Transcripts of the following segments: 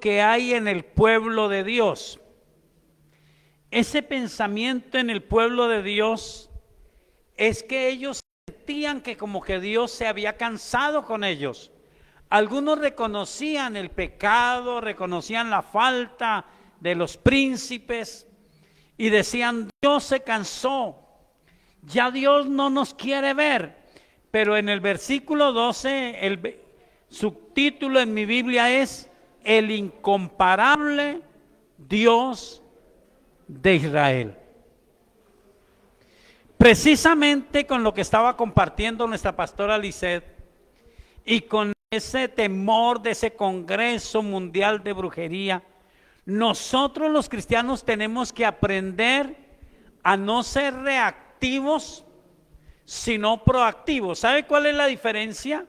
que hay en el pueblo de Dios. Ese pensamiento en el pueblo de Dios es que ellos sentían que como que Dios se había cansado con ellos. Algunos reconocían el pecado, reconocían la falta de los príncipes y decían: Dios se cansó, ya Dios no nos quiere ver. Pero en el versículo 12, el subtítulo en mi Biblia es: el incomparable Dios de Israel. Precisamente con lo que estaba compartiendo nuestra pastora Lisette y con ese temor de ese Congreso Mundial de Brujería, nosotros los cristianos tenemos que aprender a no ser reactivos, sino proactivos. ¿Sabe cuál es la diferencia?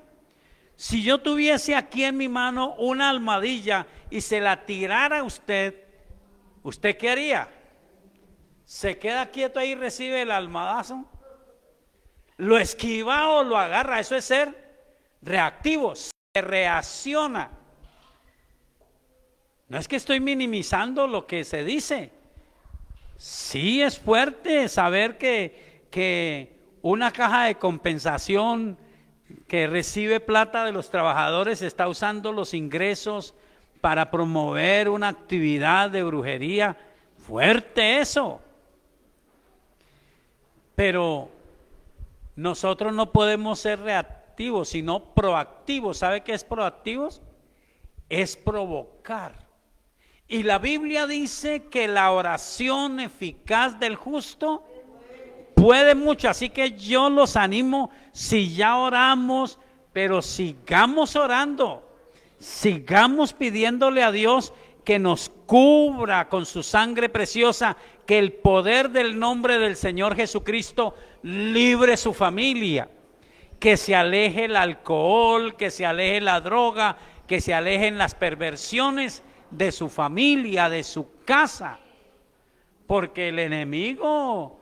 Si yo tuviese aquí en mi mano una almohadilla y se la tirara a usted, ¿usted qué haría? ¿Se queda quieto ahí y recibe el almohadazo? ¿Lo esquiva o lo agarra? Eso es ser reactivo, se reacciona. No es que estoy minimizando lo que se dice. Sí es fuerte saber que una caja de compensación que recibe plata de los trabajadores está usando los ingresos para promover una actividad de brujería. Fuerte eso. Pero nosotros no podemos ser reactivos, sino proactivos. ¿Sabe qué es proactivos? Es provocar. Y la Biblia dice que la oración eficaz del justo puede mucho. Así que yo los animo, si ya oramos, pero sigamos orando, sigamos pidiéndole a Dios que nos cubra con su sangre preciosa, que el poder del nombre del Señor Jesucristo libre su familia, que se aleje el alcohol, que se aleje la droga, que se alejen las perversiones de su familia, de su casa, porque el enemigo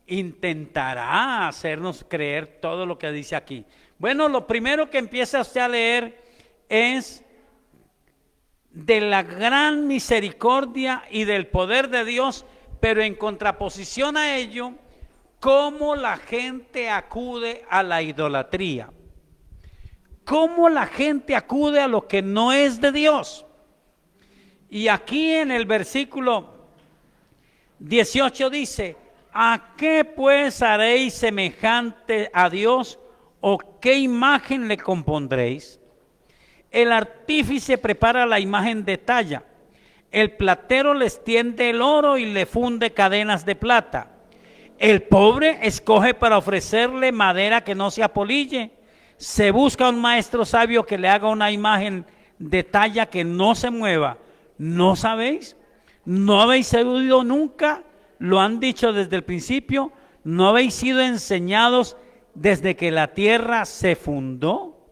intentará hacernos creer todo lo que dice aquí. Bueno, lo primero que empieza usted a leer es de la gran misericordia y del poder de Dios, pero en contraposición a ello, cómo la gente acude a la idolatría, cómo la gente acude a lo que no es de Dios. Y aquí en el versículo 18 dice: ¿a qué pues haréis semejante a Dios, o qué imagen le compondréis? El artífice prepara la imagen de talla, el platero les tiende el oro y le funde cadenas de plata. El pobre escoge para ofrecerle madera que no se apolille. Se busca un maestro sabio que le haga una imagen de talla que no se mueva. ¿No sabéis? ¿No habéis oído nunca? Lo han dicho desde el principio. ¿No habéis sido enseñados desde que la tierra se fundó?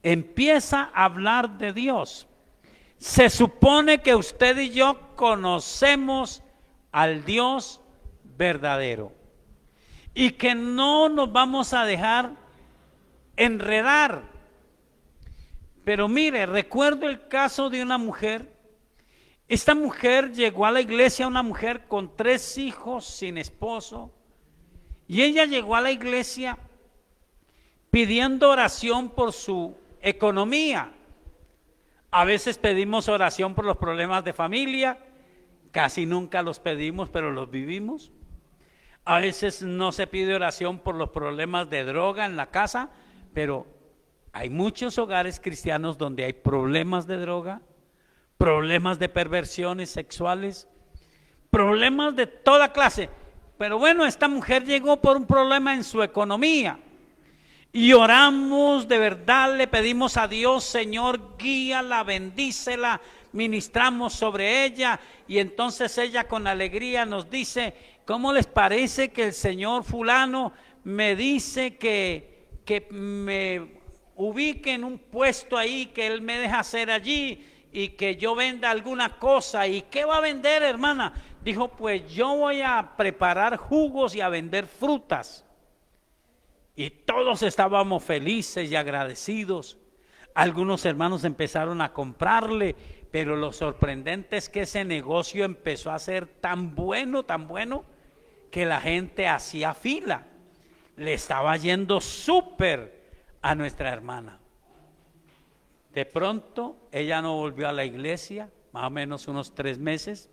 Empieza a hablar de Dios. Se supone que usted y yo conocemos al Dios verdadero y que no nos vamos a dejar enredar. Pero mire, recuerdo el caso de una mujer. Esta mujer llegó a la iglesia, una mujer con 3 hijos, sin esposo, y ella llegó a la iglesia pidiendo oración por su economía. A veces pedimos oración por los problemas de familia, casi nunca los pedimos, pero los vivimos. A veces no se pide oración por los problemas de droga en la casa, pero hay muchos hogares cristianos donde hay problemas de droga, problemas de perversiones sexuales, problemas de toda clase. Pero bueno, esta mujer llegó por un problema en su economía. Y oramos, de verdad le pedimos a Dios: Señor, guíala, bendícela, ministramos sobre ella. Y entonces ella con alegría nos dice: ¿cómo les parece que el señor fulano me dice que me ubique en un puesto ahí, que él me deja hacer allí y que yo venda alguna cosa? ¿Y qué va a vender, hermana? Dijo: pues yo voy a preparar jugos y a vender frutas. Y todos estábamos felices y agradecidos. Algunos hermanos empezaron a comprarle, pero lo sorprendente es que ese negocio empezó a ser tan bueno, que la gente hacía fila. Le estaba yendo súper a nuestra hermana. De pronto, ella no volvió a la iglesia, más o menos unos 3 meses.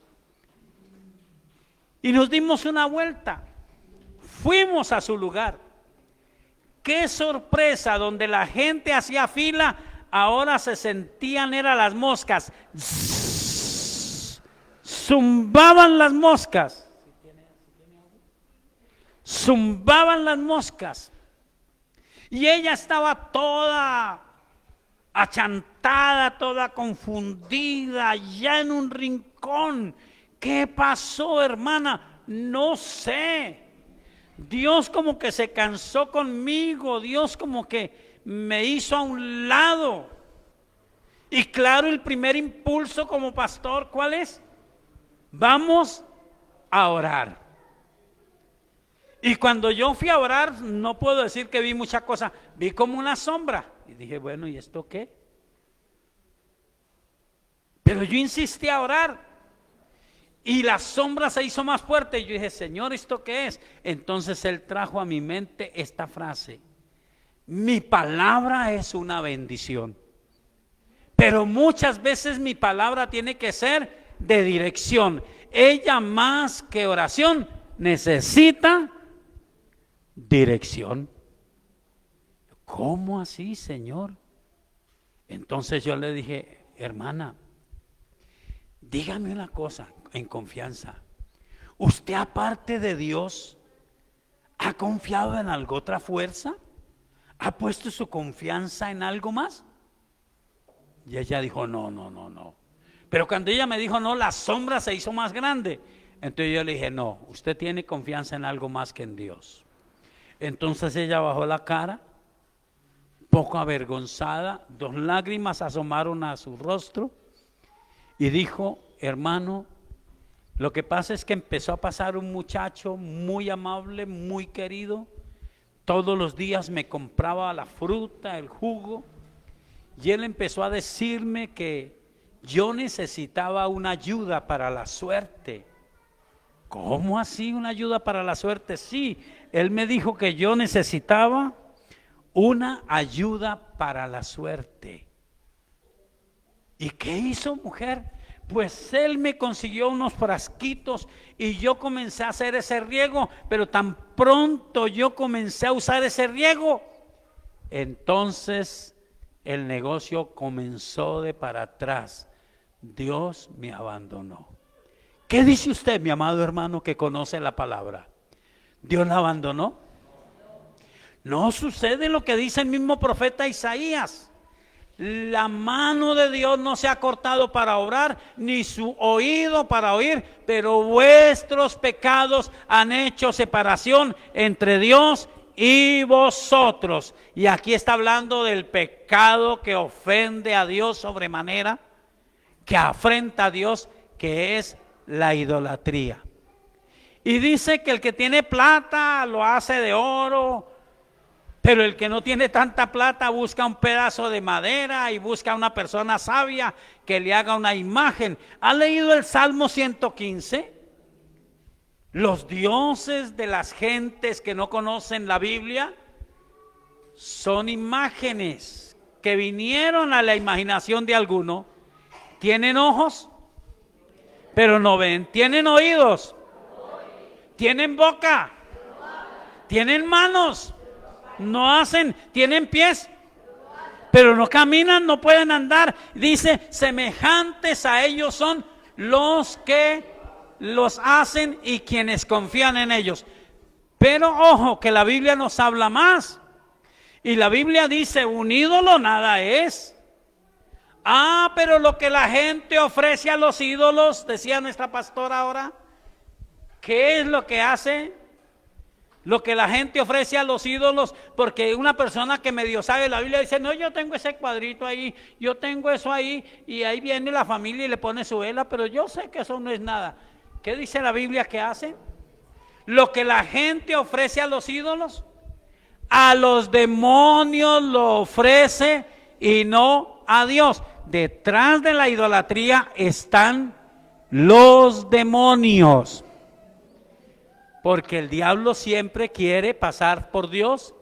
Y nos dimos una vuelta. Fuimos a su lugar. ¡Qué sorpresa! Donde la gente hacía fila, ahora se sentían, eran las moscas. Zumbaban las moscas. Zumbaban las moscas. Y ella estaba toda achantada, toda confundida, ya en un rincón. ¿Qué pasó, hermana? No sé. Dios como que se cansó conmigo, Dios como que me hizo a un lado. Y claro, el primer impulso como pastor, ¿cuál es? Vamos a orar. Y cuando yo fui a orar, no puedo decir que vi muchas cosas, vi como una sombra. Y dije, bueno, ¿y esto qué? Pero yo insistí a orar. Y la sombra se hizo más fuerte. Y yo dije, Señor, ¿esto qué es? Entonces Él trajo a mi mente esta frase: mi palabra es una bendición. Pero muchas veces mi palabra tiene que ser de dirección. Ella más que oración necesita dirección. ¿Cómo así, Señor? Entonces yo le dije, hermana, dígame una cosa en confianza. ¿Usted aparte de Dios ha confiado en alguna otra fuerza? ¿Ha puesto su confianza en algo más? Y ella dijo, no. Pero cuando ella me dijo no, la sombra se hizo más grande. Entonces yo le dije, no, usted tiene confianza en algo más que en Dios. Entonces ella bajó la cara, poco avergonzada, 2 lágrimas asomaron a su rostro y dijo, hermano, lo que pasa es que empezó a pasar un muchacho muy amable, muy querido. Todos los días me compraba la fruta, el jugo, y él empezó a decirme que yo necesitaba una ayuda para la suerte. ¿Cómo así una ayuda para la suerte? Sí, él me dijo que yo necesitaba una ayuda para la suerte. ¿Y qué hizo, mujer? Pues él me consiguió unos frasquitos y yo comencé a hacer ese riego, pero tan pronto yo comencé a usar ese riego, entonces el negocio comenzó de para atrás. Dios me abandonó. ¿Qué dice usted, mi amado hermano que conoce la palabra? ¿Dios la abandonó? No sucede lo que dice el mismo profeta Isaías. La mano de Dios no se ha cortado para obrar, ni su oído para oír, pero vuestros pecados han hecho separación entre Dios y vosotros. Y aquí está hablando del pecado que ofende a Dios sobremanera, que afrenta a Dios, que es la idolatría. Y dice que el que tiene plata lo hace de oro, pero el que no tiene tanta plata busca un pedazo de madera y busca a una persona sabia que le haga una imagen. ¿Ha leído el Salmo 115? Los dioses de las gentes que no conocen la Biblia son imágenes que vinieron a la imaginación de alguno. Tienen ojos, pero no ven. Tienen oídos, tienen boca, tienen manos, no hacen, tienen pies, pero no caminan, no pueden andar. Dice, semejantes a ellos son los que los hacen y quienes confían en ellos. Pero ojo, que la Biblia nos habla más. Y la Biblia dice, un ídolo nada es. Pero lo que la gente ofrece a los ídolos, decía nuestra pastora ahora, ¿qué es lo que hace? Lo que la gente ofrece a los ídolos, porque una persona que medio sabe la Biblia dice, no, yo tengo ese cuadrito ahí, yo tengo eso ahí, y ahí viene la familia y le pone su vela, pero yo sé que eso no es nada. ¿Qué dice la Biblia que hace? Lo que la gente ofrece a los ídolos, a los demonios lo ofrece y no a Dios. Detrás de la idolatría están los demonios. Porque el diablo siempre quiere pasar por Dios,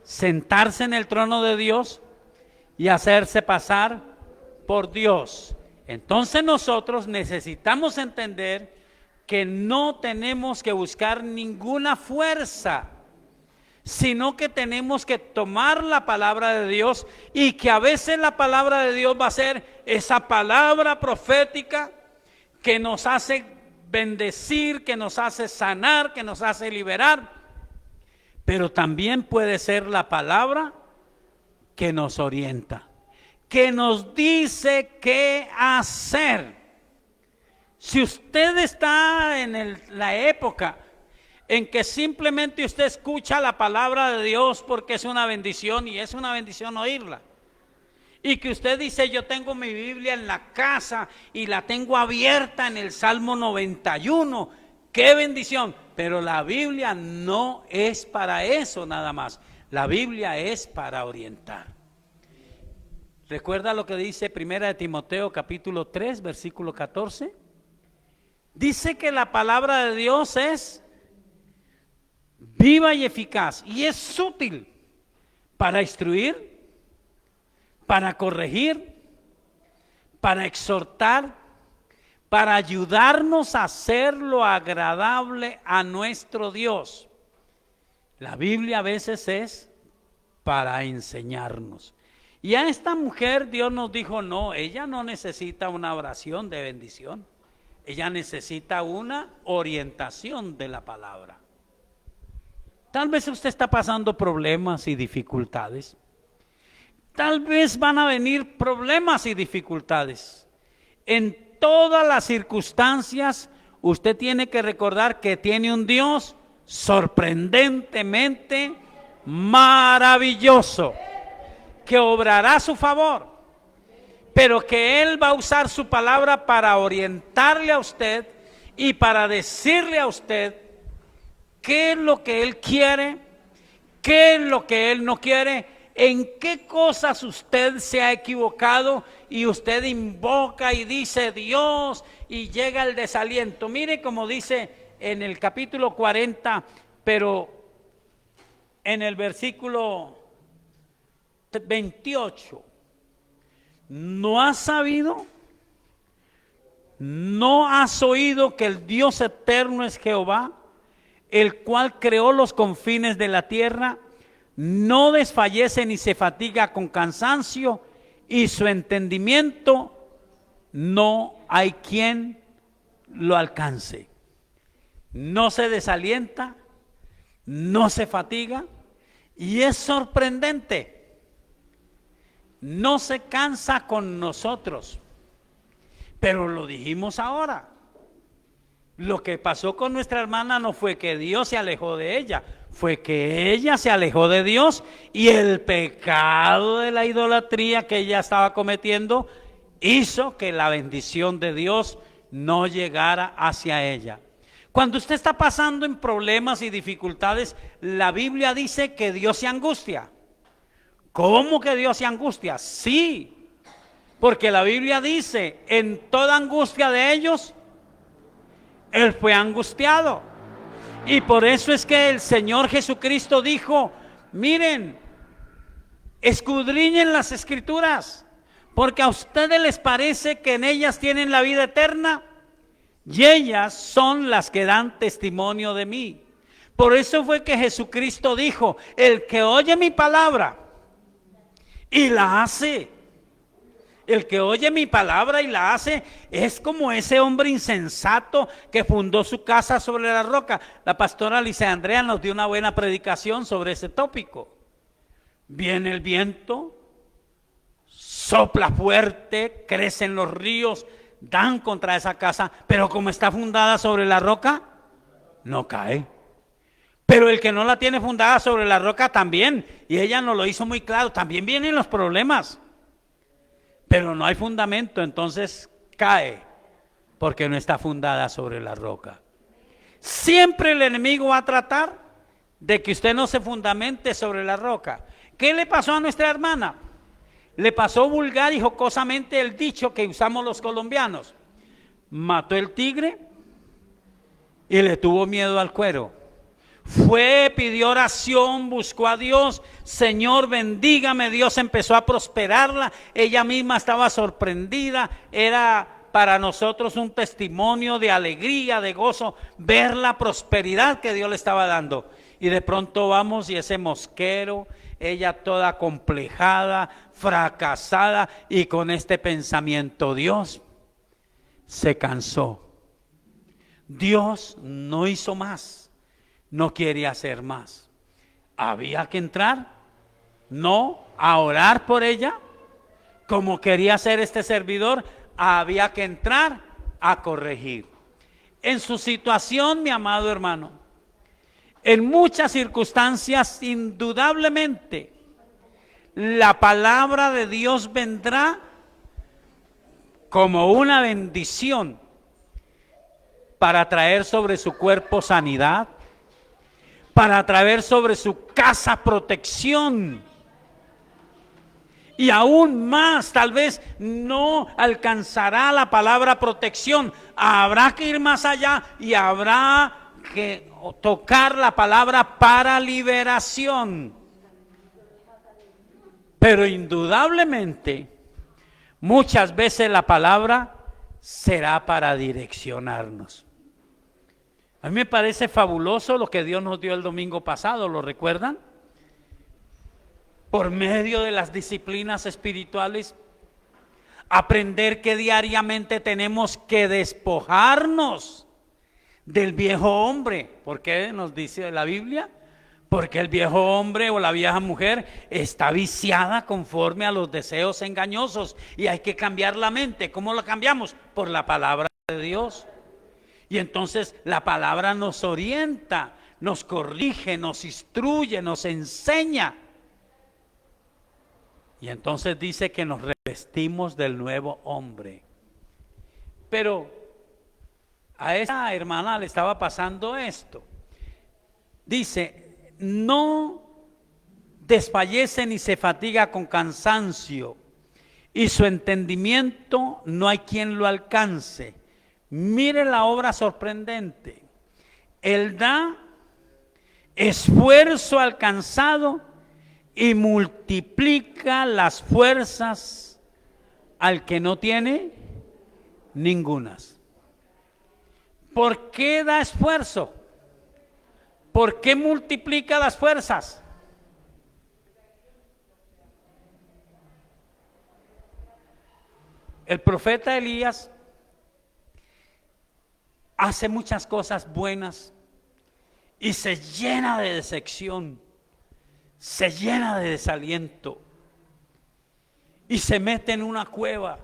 sentarse en el trono de Dios y hacerse pasar por Dios. Entonces nosotros necesitamos entender que no tenemos que buscar ninguna fuerza, sino que tenemos que tomar la palabra de Dios, y que a veces la palabra de Dios va a ser esa palabra profética que nos hace bendecir, que nos hace sanar, que nos hace liberar, pero también puede ser la palabra que nos orienta, que nos dice qué hacer. Si usted está en la época en que simplemente usted escucha la palabra de Dios porque es una bendición, y es una bendición oírla, y que usted dice: yo tengo mi Biblia en la casa y la tengo abierta en el Salmo 91, qué bendición, pero la Biblia no es para eso nada más, la Biblia es para orientar. ¿Recuerda lo que dice 1 Timoteo capítulo 3 versículo 14? Dice que la palabra de Dios es viva y eficaz, y es útil para instruir, para corregir, para exhortar, para ayudarnos a hacer lo agradable a nuestro Dios. La Biblia a veces es para enseñarnos. Y a esta mujer Dios nos dijo: no, ella no necesita una oración de bendición, ella necesita una orientación de la palabra. Tal vez usted está pasando problemas y dificultades. Tal vez van a venir problemas y dificultades. En todas las circunstancias, usted tiene que recordar que tiene un Dios sorprendentemente maravilloso, que obrará a su favor, pero que Él va a usar su palabra para orientarle a usted y para decirle a usted qué es lo que Él quiere, qué es lo que Él no quiere, en qué cosas usted se ha equivocado y usted invoca y dice Dios, y llega el desaliento. Mire como dice en el capítulo 40, pero en el versículo 28. ¿No has sabido? ¿No has oído que el Dios eterno es Jehová, el cual creó los confines de la tierra? No desfallece ni se fatiga con cansancio, y su entendimiento no hay quien lo alcance. No se desalienta, no se fatiga, y es sorprendente. No se cansa con nosotros, pero lo dijimos ahora. Lo que pasó con nuestra hermana no fue que Dios se alejó de ella, fue que ella se alejó de Dios, y el pecado de la idolatría que ella estaba cometiendo hizo que la bendición de Dios no llegara hacia ella. Cuando usted está pasando en problemas y dificultades, la Biblia dice que Dios se angustia. ¿Cómo que Dios se angustia? Sí, porque la Biblia dice: en toda angustia de ellos, Él fue angustiado. Y por eso es que el Señor Jesucristo dijo: miren, escudriñen las Escrituras, porque a ustedes les parece que en ellas tienen la vida eterna, y ellas son las que dan testimonio de mí. Por eso fue que Jesucristo dijo: el que oye mi palabra y la hace, el que oye mi palabra y la hace, es como ese hombre insensato que fundó su casa sobre la roca. La pastora Alicia Andrea nos dio una buena predicación sobre ese tópico. Viene el viento, sopla fuerte, crecen los ríos, dan contra esa casa, pero como está fundada sobre la roca, no cae. Pero el que no la tiene fundada sobre la roca también, y ella nos lo hizo muy claro, también vienen los problemas, pero no hay fundamento, entonces cae, porque no está fundada sobre la roca. Siempre el enemigo va a tratar de que usted no se fundamente sobre la roca. ¿Qué le pasó a nuestra hermana? le pasó vulgar y jocosamente el dicho que usamos los colombianos. Mató el tigre y le tuvo miedo al cuero. Fue, pidió oración, buscó a Dios. Señor, bendígame. Dios empezó a prosperarla. Ella misma estaba sorprendida. Era para nosotros un testimonio de alegría, de gozo, ver la prosperidad que Dios le estaba dando. Y de pronto vamos y ese mosquero, ella toda complejada, fracasada y con este pensamiento, Dios se cansó. Dios no hizo más, no quiere hacer más. Había que entrar, no a orar por ella, como quería hacer este servidor, había que entrar a corregir. En su situación, mi amado hermano, en muchas circunstancias, indudablemente, la palabra de Dios vendrá como una bendición para traer sobre su cuerpo sanidad, para traer sobre su casa protección. Y aún más, tal vez no alcanzará la palabra protección. Habrá que ir más allá y habrá que tocar la palabra para liberación. Pero indudablemente, muchas veces la palabra será para direccionarnos. A mí me parece fabuloso lo que Dios nos dio el domingo pasado, ¿lo recuerdan? Por medio de las disciplinas espirituales, aprender que diariamente tenemos que despojarnos del viejo hombre. ¿Por qué nos dice la Biblia? Porque el viejo hombre o la vieja mujer está viciada conforme a los deseos engañosos y hay que cambiar la mente. ¿Cómo la cambiamos? Por la palabra de Dios. Y entonces la palabra nos orienta, nos corrige, nos instruye, nos enseña. Y entonces dice que nos revestimos del nuevo hombre. Pero a esa hermana le estaba pasando esto. Dice, no desfallece ni se fatiga con cansancio, y su entendimiento no hay quien lo alcance. Mire la obra sorprendente. Él da esfuerzo alcanzado y multiplica las fuerzas al que no tiene ningunas. ¿Por qué da esfuerzo? ¿Por qué multiplica las fuerzas? El profeta Elías hace muchas cosas buenas y se llena de decepción, se llena de desaliento y se mete en una cueva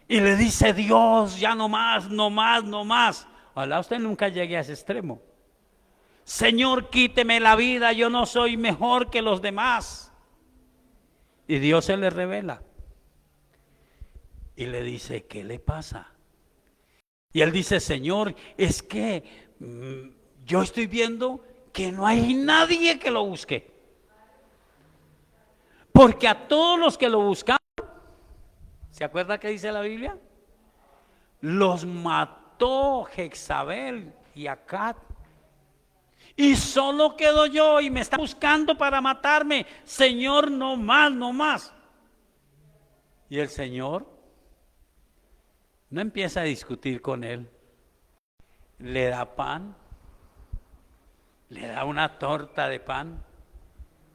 y le dice: Dios, ya no más, no más, no más. Ojalá usted nunca llegue a ese extremo. Señor, quíteme la vida, yo no soy mejor que los demás. Y Dios se le revela y le dice: ¿qué le pasa? Y él dice: Señor, es que yo estoy viendo que no hay nadie que lo busque. Porque a todos los que lo buscaban, ¿se acuerda qué dice la Biblia? Los mató Jezabel y Acab. Y solo quedo yo y me está buscando para matarme. Señor, no más, no más. Y el Señor no empieza a discutir con él. Le da pan, le da una torta de pan.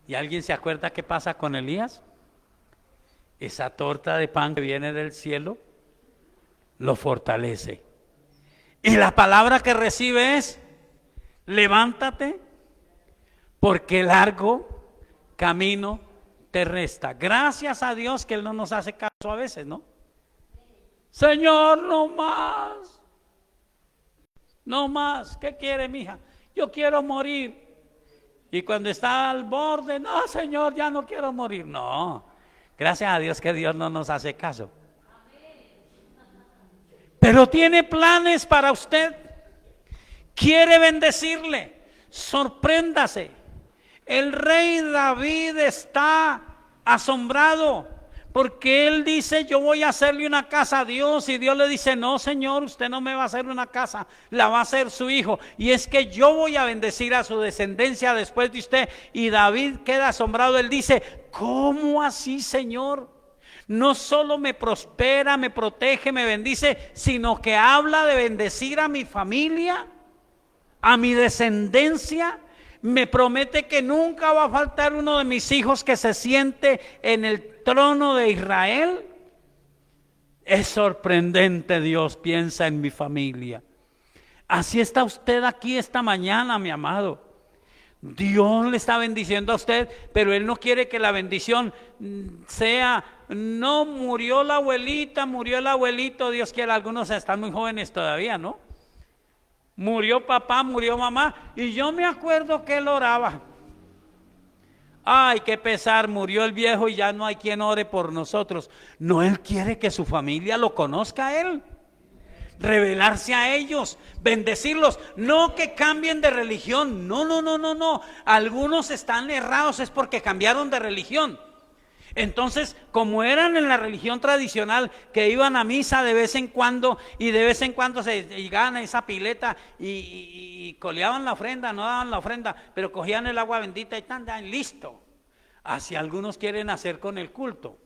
¿Y alguien se acuerda qué pasa con Elías? Esa torta de pan que viene del cielo lo fortalece. Y la palabra que recibe es: levántate, porque largo camino te resta. Gracias a Dios que Él no nos hace caso a veces, ¿no? Señor, no más. No más. ¿Qué quiere, mija? Yo quiero morir. Y cuando está al borde: no, Señor, ya no quiero morir. No. Gracias a Dios que Dios no nos hace caso. Pero tiene planes para usted. Quiere bendecirle. Sorpréndase. El rey David está asombrado, porque él dice: yo voy a hacerle una casa a Dios, y Dios le dice: no, Señor, usted no me va a hacer una casa, la va a hacer su hijo, y es que yo voy a bendecir a su descendencia después de usted. Y David queda asombrado, él dice: ¿cómo así, Señor? No solo me prospera, me protege, me bendice, sino que habla de bendecir a mi familia, a mi descendencia. Me promete que nunca va a faltar uno de mis hijos que se siente en el trono de Israel. Es sorprendente. Dios piensa en mi familia. Así está usted aquí esta mañana, mi amado. Dios le está bendiciendo a usted, pero Él no quiere que la bendición sea: no, murió la abuelita, murió el abuelito. Dios quiera, algunos están muy jóvenes todavía, ¿no? Murió papá, murió mamá, y yo me acuerdo que él oraba. Ay, qué pesar, murió el viejo y ya no hay quien ore por nosotros. No, Él quiere que su familia lo conozca a Él, revelarse a ellos, bendecirlos, no que cambien de religión. No. Algunos están errados es porque cambiaron de religión. Entonces, como eran en la religión tradicional, que iban a misa de vez en cuando, y de vez en cuando se llegaban a esa pileta y coleaban la ofrenda, no daban la ofrenda, pero cogían el agua bendita y tan, listo. Así algunos quieren hacer con el culto.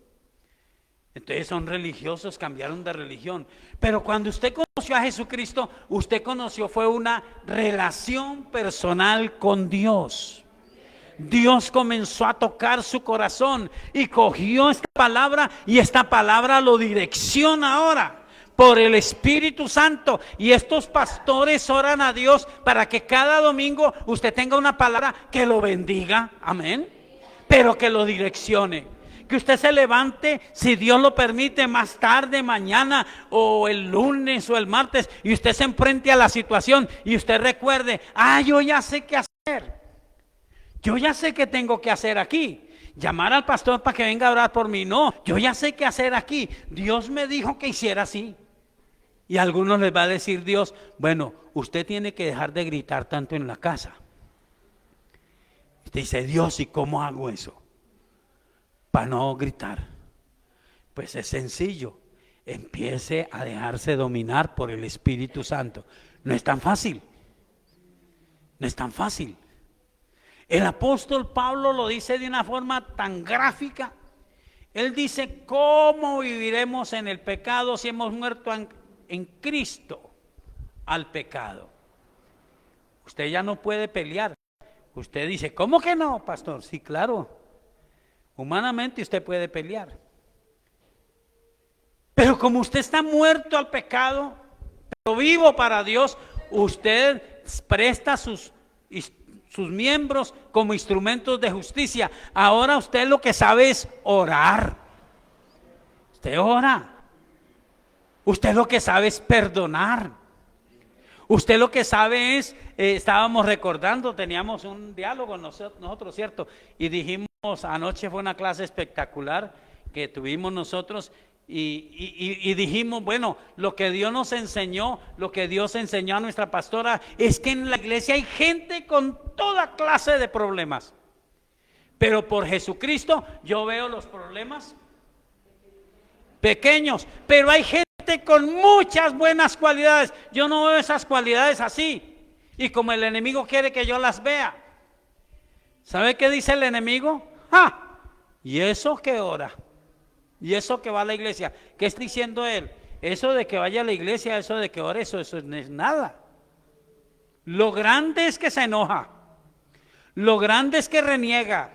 Entonces son religiosos, cambiaron de religión. Pero cuando usted conoció a Jesucristo, usted conoció fue una relación personal con Dios. Dios comenzó a tocar su corazón y cogió esta palabra, y esta palabra lo direcciona ahora por el Espíritu Santo. Y estos pastores oran a Dios para que cada domingo usted tenga una palabra que lo bendiga, amén, pero que lo direccione. Que usted se levante, si Dios lo permite, más tarde, mañana o el lunes o el martes, y usted se enfrente a la situación y usted recuerde: yo ya sé qué hacer. Yo ya sé qué tengo que hacer aquí. Llamar al pastor para que venga a orar por mí. No, yo ya sé qué hacer aquí. Dios me dijo que hiciera así. Y a algunos les va a decir Dios: bueno, usted tiene que dejar de gritar tanto en la casa. Usted dice: Dios, ¿y cómo hago eso para no gritar? Pues es sencillo. Empiece a dejarse dominar por el Espíritu Santo. No es tan fácil. No es tan fácil. El apóstol Pablo lo dice de una forma tan gráfica. Él dice: ¿cómo viviremos en el pecado si hemos muerto en Cristo al pecado? Usted ya no puede pelear. Usted dice: ¿cómo que no, pastor? Sí, claro. Humanamente usted puede pelear. Pero como usted está muerto al pecado, pero vivo para Dios, usted presta sus miembros como instrumentos de justicia. Ahora usted lo que sabe es orar. Usted ora. Usted lo que sabe es perdonar. Usted lo que sabe es, estábamos recordando, teníamos un diálogo nosotros, ¿cierto? Y dijimos, anoche fue una clase espectacular que tuvimos nosotros. Y dijimos, bueno, lo que Dios nos enseñó, lo que Dios enseñó a nuestra pastora, es que en la iglesia hay gente con toda clase de problemas, pero por Jesucristo yo veo los problemas pequeños, pero hay gente con muchas buenas cualidades. Yo no veo esas cualidades así, y como el enemigo quiere que yo las vea, ¿sabe qué dice el enemigo? ¿Y eso qué ora? ¿Y eso que va a la iglesia? ¿Qué está diciendo él? Eso de que vaya a la iglesia, eso de que ore, eso no es nada. Lo grande es que se enoja. Lo grande es que reniega.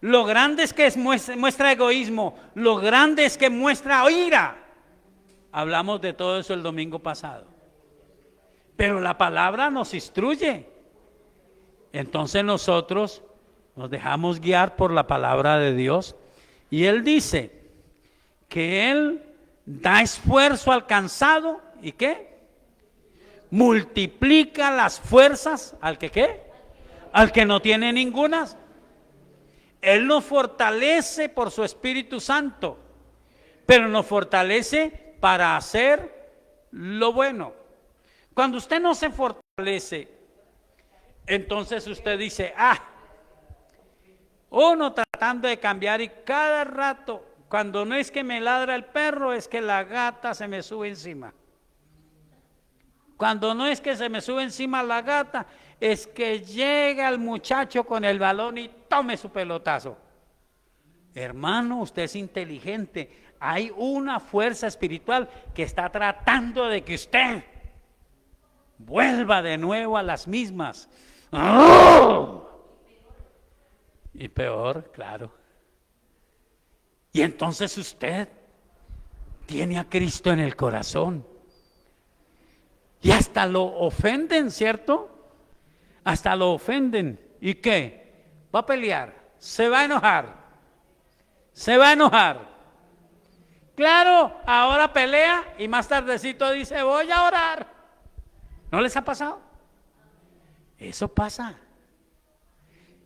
Lo grande es que muestra egoísmo. Lo grande es que muestra ira. Hablamos de todo eso el domingo pasado. Pero la palabra nos instruye. Entonces nosotros nos dejamos guiar por la palabra de Dios. Y Él dice que Él da esfuerzo al cansado, ¿y qué? Multiplica las fuerzas al que ¿qué? Al que no tiene ningunas. Él nos fortalece por su Espíritu Santo, pero nos fortalece para hacer lo bueno. Cuando usted no se fortalece, entonces usted dice: uno tras tratando de cambiar y cada rato, cuando no es que me ladra el perro, es que la gata se me sube encima. Cuando no es que se me sube encima la gata, es que llega el muchacho con el balón y tome su pelotazo. Hermano, usted es inteligente. Hay una fuerza espiritual que está tratando de que usted vuelva de nuevo a las mismas. ¡Oh! Y peor, claro. Y entonces usted tiene a Cristo en el corazón. Y hasta lo ofenden, ¿cierto? Hasta lo ofenden. ¿Y qué? Va a pelear, se va a enojar. Se va a enojar. Claro, ahora pelea y más tardecito dice, voy a orar. ¿No les ha pasado? Eso pasa.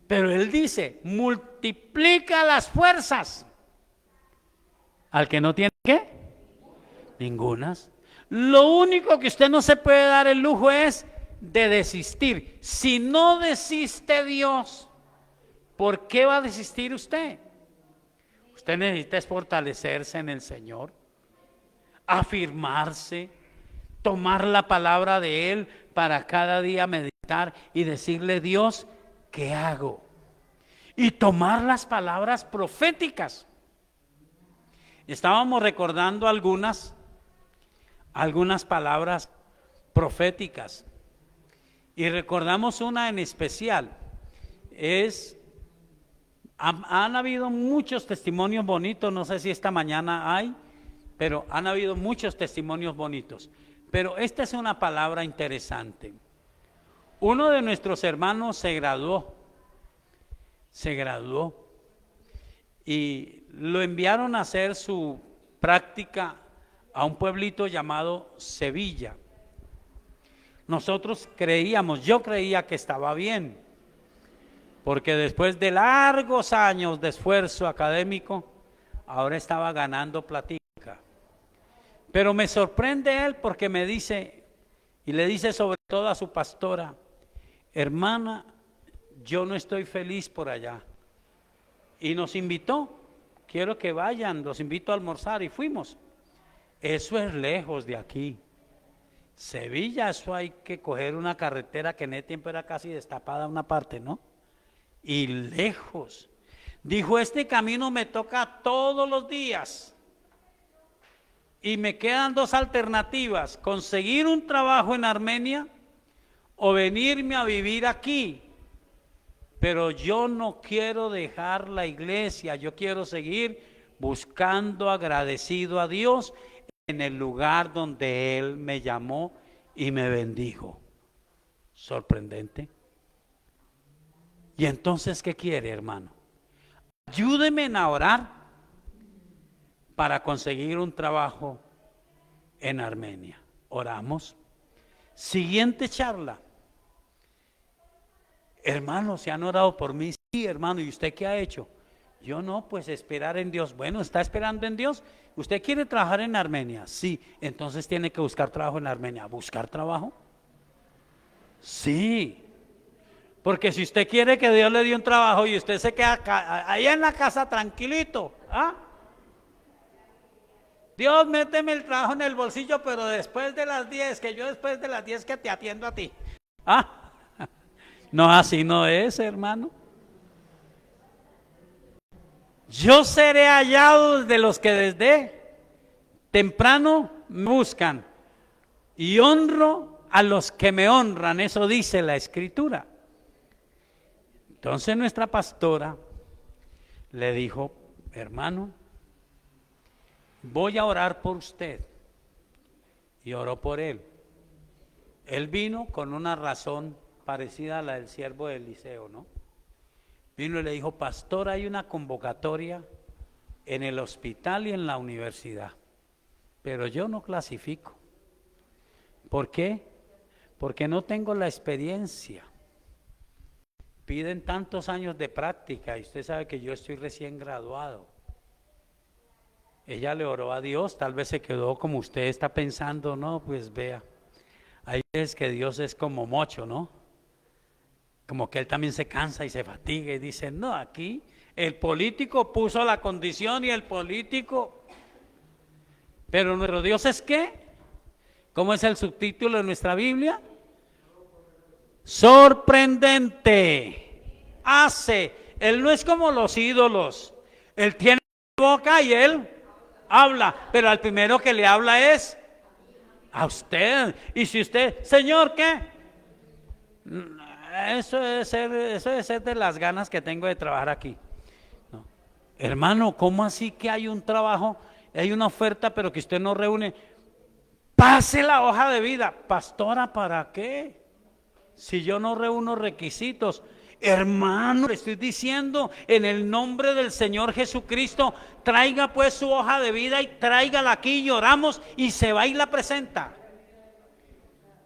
Pero él dice, multiplica las fuerzas. Al que no tiene, ¿qué? Ningunas. Lo único que usted no se puede dar el lujo es de desistir. Si no desiste Dios, ¿por qué va a desistir usted? Usted necesita es fortalecerse en el Señor, afirmarse, tomar la palabra de Él para cada día meditar y decirle, Dios, ¿qué hago? Y tomar las palabras proféticas. Estábamos recordando algunas palabras proféticas y recordamos una en especial. Han habido muchos testimonios bonitos, no sé si esta mañana hay, pero han habido muchos testimonios bonitos. Pero esta es una palabra interesante. Uno de nuestros hermanos se graduó y lo enviaron a hacer su práctica a un pueblito llamado Sevilla. Yo creía que estaba bien, porque después de largos años de esfuerzo académico, ahora estaba ganando platica. Pero me sorprende él porque me dice, y le dice sobre todo a su pastora, hermana, yo no estoy feliz por allá. Y nos invitó, quiero que vayan, los invito a almorzar y fuimos. Eso es lejos de aquí. Sevilla, eso hay que coger una carretera que en ese tiempo era casi destapada una parte, ¿no? Y lejos. Dijo, este camino me toca todos los días. Y me quedan dos alternativas, conseguir un trabajo en Armenia o venirme a vivir aquí. Pero yo no quiero dejar la iglesia, yo quiero seguir buscando agradecido a Dios en el lugar donde Él me llamó y me bendijo. Sorprendente. Y entonces, ¿qué quiere, hermano? Ayúdeme a orar para conseguir un trabajo en Armenia. Oramos. Siguiente charla. Hermano, ¿se han orado por mí? Sí, hermano. ¿Y usted qué ha hecho? Yo no, pues esperar en Dios. Bueno, ¿está esperando en Dios? ¿Usted quiere trabajar en Armenia? Sí. Entonces tiene que buscar trabajo en Armenia. ¿Buscar trabajo? Sí. Porque si usted quiere que Dios le dé un trabajo y usted se queda ahí en la casa tranquilito, ¿ah? Dios, méteme el trabajo en el bolsillo, pero después de las 10, que yo después de las 10 que te atiendo a ti. ¿Ah? No, así no es, hermano. Yo seré hallado de los que desde temprano me buscan y honro a los que me honran, eso dice la Escritura. Entonces nuestra pastora le dijo, hermano, voy a orar por usted. Y oró por él. Él vino con una razón parecida a la del siervo de Eliseo, ¿no? Vino y le dijo, pastor, hay una convocatoria en el hospital y en la universidad, pero yo no clasifico. ¿Por qué? Porque no tengo la experiencia. Piden tantos años de práctica y usted sabe que yo estoy recién graduado. Ella le oró a Dios, tal vez se quedó como usted está pensando, no, pues vea, hay veces que Dios es como Mocho, ¿no? Como que Él también se cansa y se fatiga y dice, no, aquí El político puso la condición y el político... Pero nuestro Dios es ¿qué? ¿Cómo es el subtítulo de nuestra Biblia? Sorprendente. Hace. Él no es como los ídolos. Él tiene boca y él habla. Pero al primero que le habla es a usted. Y si usted, Señor, ¿qué? Eso debe ser de las ganas que tengo de trabajar aquí. No. Hermano, ¿cómo así que hay un trabajo, hay una oferta, pero que usted no reúne? Pase la hoja de vida. Pastora, ¿para qué? Si yo no reúno requisitos. Hermano, le estoy diciendo en el nombre del Señor Jesucristo, traiga pues su hoja de vida y tráigala aquí y oramos y se va y la presenta.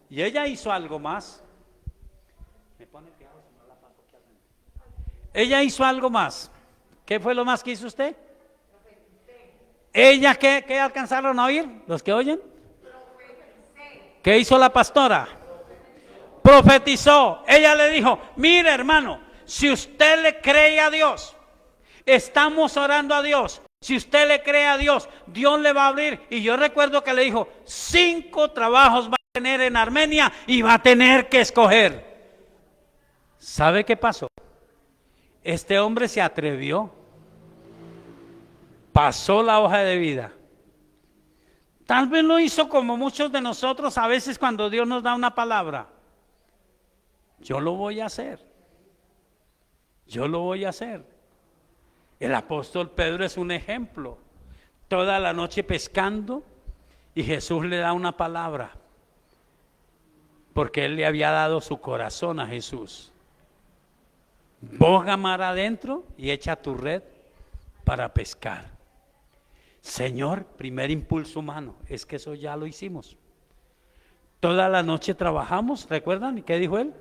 Y ella hizo algo más. Ella hizo algo más. ¿Qué fue lo más que hizo usted? ¿Ella qué alcanzaron a oír? ¿Los que oyen? ¿Qué hizo la pastora? Profetizó. Ella le dijo, mire hermano, si usted le cree a Dios, estamos orando a Dios, si usted le cree a Dios, Dios le va a abrir. Y yo recuerdo que le dijo, 5 trabajos va a tener en Armenia y va a tener que escoger. ¿Sabe qué pasó? Este hombre se atrevió, pasó la hoja de vida. Tal vez lo hizo como muchos de nosotros a veces cuando Dios nos da una palabra. Yo lo voy a hacer. Yo lo voy a hacer. El apóstol Pedro es un ejemplo. Toda la noche pescando y Jesús le da una palabra. Porque él le había dado su corazón a Jesús. Boga mar adentro y echa tu red para pescar. Señor, primer impulso humano, es que eso ya lo hicimos. Toda la noche trabajamos, ¿recuerdan? ¿Y qué dijo él?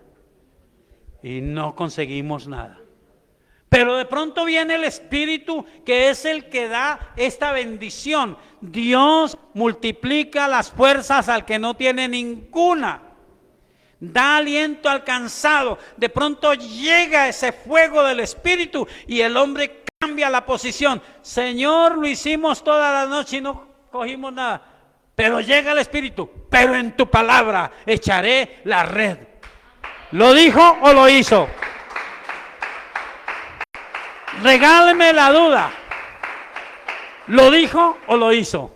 Y no conseguimos nada. Pero de pronto viene el Espíritu, que es el que da esta bendición. Dios multiplica las fuerzas al que no tiene ninguna. Da aliento al cansado. De pronto llega ese fuego del Espíritu y el hombre cambia la posición. Señor, lo hicimos toda la noche y no cogimos nada. Pero llega el Espíritu. Pero en tu palabra echaré la red. ¿Lo dijo o lo hizo? Regáleme la duda. ¿Lo dijo o lo hizo?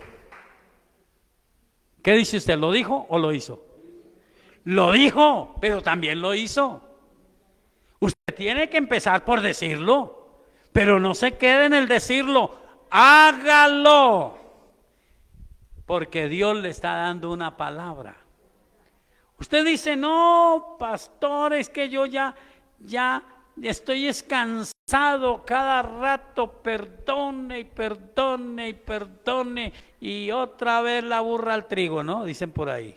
¿Qué dice usted? ¿Lo dijo o lo hizo? Lo dijo, pero también lo hizo. Usted tiene que empezar por decirlo, pero no se quede en el decirlo, hágalo, porque Dios le está dando una palabra. Usted dice, no, pastor, es que yo ya estoy cansado, cada rato perdone y perdone y perdone, y otra vez la burra al trigo, ¿no? Dicen por ahí.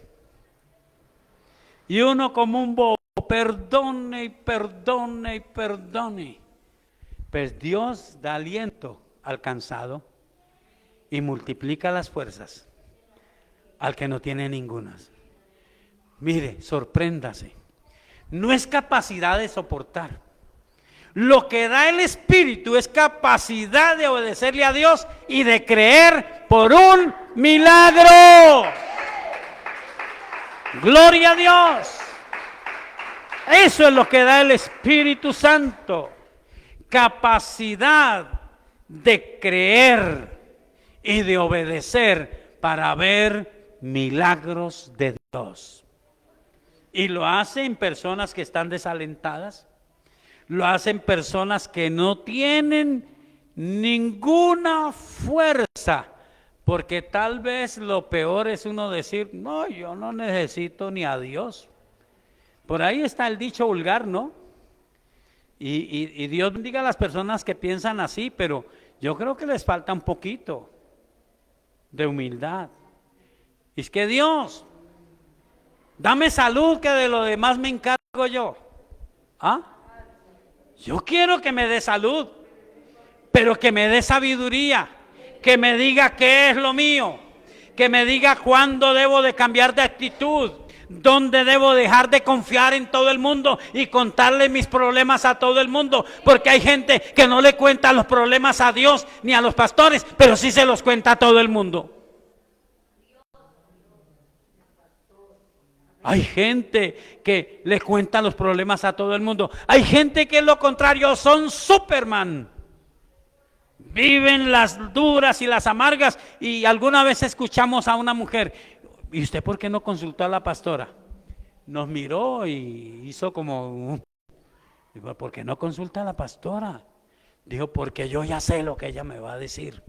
Y uno como un bobo, perdone y perdone y perdone. Pues Dios da aliento al cansado y multiplica las fuerzas al que no tiene ningunas. Mire, sorpréndase. No es capacidad de soportar. Lo que da el Espíritu es capacidad de obedecerle a Dios y de creer por un milagro. Gloria a Dios. Eso es lo que da el Espíritu Santo. Capacidad de creer y de obedecer para ver milagros de Dios. Y lo hace en personas que están desalentadas. Lo hacen personas que no tienen ninguna fuerza. Porque tal vez lo peor es uno decir, no, yo no necesito ni a Dios. Por ahí está el dicho vulgar, ¿no? Y Dios bendiga a las personas que piensan así, pero yo creo que les falta un poquito de humildad. Y es que Dios, dame salud, que de lo demás me encargo yo. ¿Ah? Yo quiero que me dé salud, pero que me dé sabiduría. Que me diga qué es lo mío, que me diga cuándo debo de cambiar de actitud, ¿Dónde debo dejar de confiar en todo el mundo y contarle mis problemas a todo el mundo? Porque hay gente que no le cuenta los problemas a Dios ni a los pastores, pero sí se los cuenta a todo el mundo. Hay gente que le cuenta los problemas a todo el mundo. Hay gente que es lo contrario, son Superman. Viven las duras y las amargas. Y alguna vez escuchamos a una mujer: ¿y usted por qué no consultó a la pastora? Nos miró y hizo como... Digo, ¿por qué no consulta a la pastora? Dijo, porque yo ya sé lo que ella me va a decir.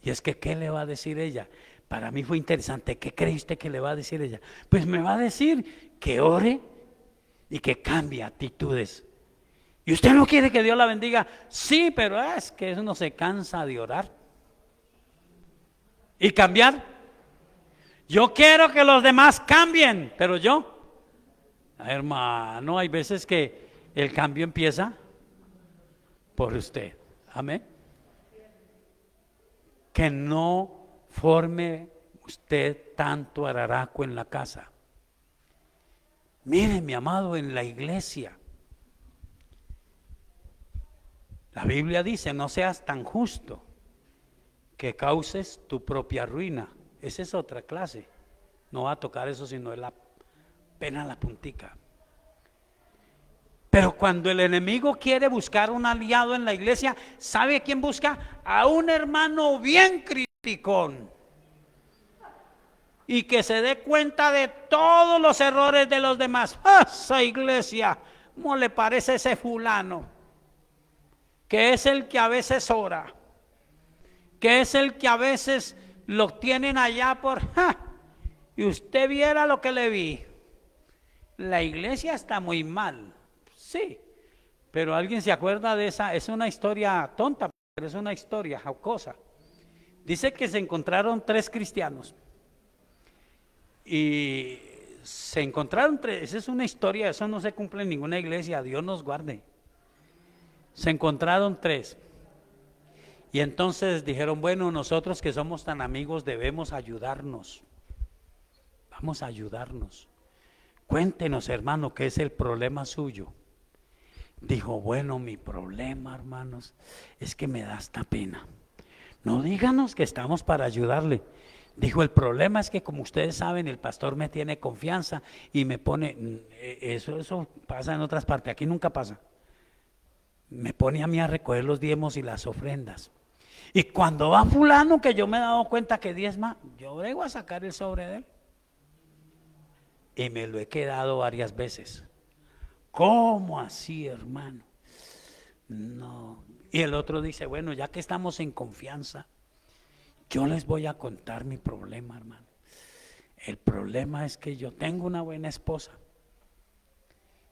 Y es que, ¿qué le va a decir ella? Para mí fue interesante. ¿Qué cree usted que le va a decir ella? Pues me va a decir que ore y que cambie actitudes. ¿Y usted no quiere que Dios la bendiga? Sí, pero es que uno se cansa de orar y cambiar. Yo quiero que los demás cambien, pero yo, hermano, hay veces que el cambio empieza por usted. Amén. Que no forme usted tanto araraco en la casa. Mire, mi amado, en la iglesia, la Biblia dice: no seas tan justo que causes tu propia ruina. Esa es otra clase. No va a tocar eso, sino es la pena la puntica. Pero cuando el enemigo quiere buscar un aliado en la iglesia, ¿sabe a quién busca? A un hermano bien criticón y que se dé cuenta de todos los errores de los demás. Esa iglesia, ¿cómo le parece ese fulano? Que es el que a veces ora, que es el que a veces lo tienen allá por... y usted viera lo que le vi. La iglesia está muy mal. Sí, pero ¿alguien se acuerda de esa? Es una historia tonta, pero es una historia jocosa. Dice que se encontraron 3 cristianos y se encontraron 3. Esa es una historia, eso no se cumple en ninguna iglesia, Dios nos guarde. Se encontraron 3 y entonces dijeron: bueno, nosotros que somos tan amigos debemos ayudarnos. Vamos a ayudarnos. Cuéntenos, hermano, ¿qué es el problema suyo? Dijo: bueno, mi problema, hermanos, es que me da esta pena. No, díganos que estamos para ayudarle. Dijo: el problema es que, como ustedes saben, el pastor me tiene confianza y me pone, eso pasa en otras partes, aquí nunca pasa. Me pone a mí a recoger los diezmos y las ofrendas. Y cuando va fulano, que yo me he dado cuenta que diezma, yo vengo a sacar el sobre de él. Y me lo he quedado varias veces. ¿Cómo así, hermano? No. Y el otro dice: bueno, ya que estamos en confianza, yo les voy a contar mi problema, hermano. El problema es que yo tengo una buena esposa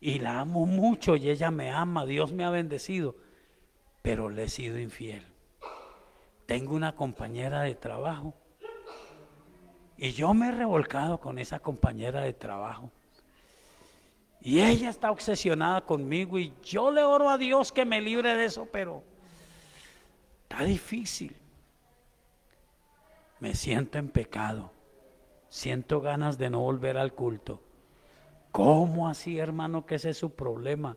y la amo mucho y ella me ama, Dios me ha bendecido, pero le he sido infiel. Tengo una compañera de trabajo y yo me he revolcado con esa compañera de trabajo. Y ella está obsesionada conmigo y yo le oro a Dios que me libre de eso, pero está difícil. Me siento en pecado, siento ganas de no volver al culto. ¿Cómo así, hermano, que ese es su problema?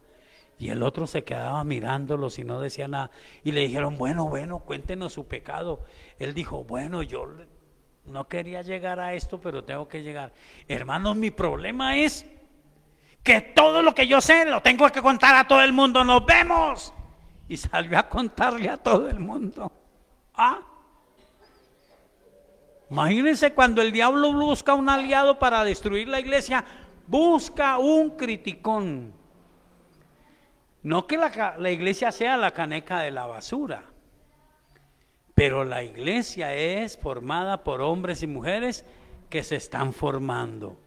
Y el otro se quedaba mirándolos y no decía nada. Y le dijeron: bueno, cuéntenos su pecado. Él dijo: bueno, yo no quería llegar a esto, pero tengo que llegar. Hermanos, mi problema es que todo lo que yo sé lo tengo que contar a todo el mundo. ¡Nos vemos! Y salió a contarle a todo el mundo. Imagínense, cuando el diablo busca un aliado para destruir la iglesia, busca un criticón. No que la iglesia sea la caneca de la basura, pero la iglesia es formada por hombres y mujeres que se están formando.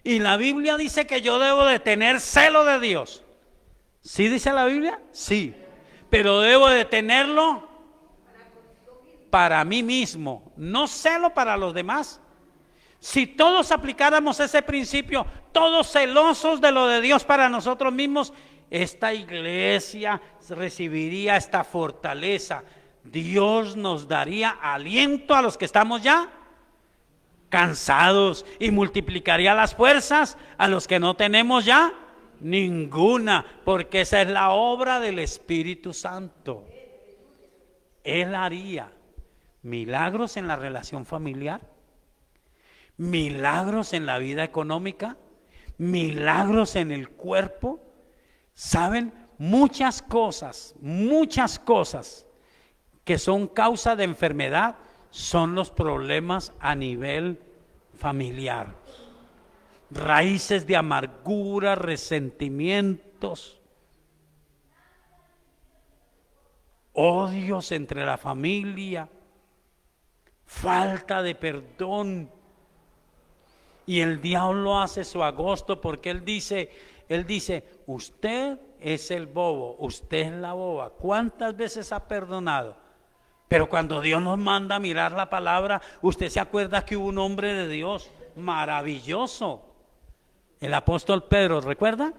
Y la Biblia dice que yo debo de tener celo de Dios. ¿Sí dice la Biblia? Sí. Pero debo de tenerlo para mí mismo, no celo para los demás. Si todos aplicáramos ese principio, todos celosos de lo de Dios para nosotros mismos, esta iglesia recibiría esta fortaleza. Dios nos daría aliento a los que estamos ya cansados, y multiplicaría las fuerzas a los que no tenemos ya ninguna, porque esa es la obra del Espíritu Santo. Él haría milagros en la relación familiar, milagros en la vida económica, milagros en el cuerpo. ¿Saben? Muchas cosas que son causa de enfermedad son los problemas a nivel familiar. Raíces de amargura, resentimientos, odios entre la familia, falta de perdón. Y el diablo hace su agosto porque él dice, usted es el bobo, usted es la boba. ¿Cuántas veces ha perdonado? Pero cuando Dios nos manda a mirar la palabra, usted se acuerda que hubo un hombre de Dios maravilloso, el apóstol Pedro, ¿recuerda?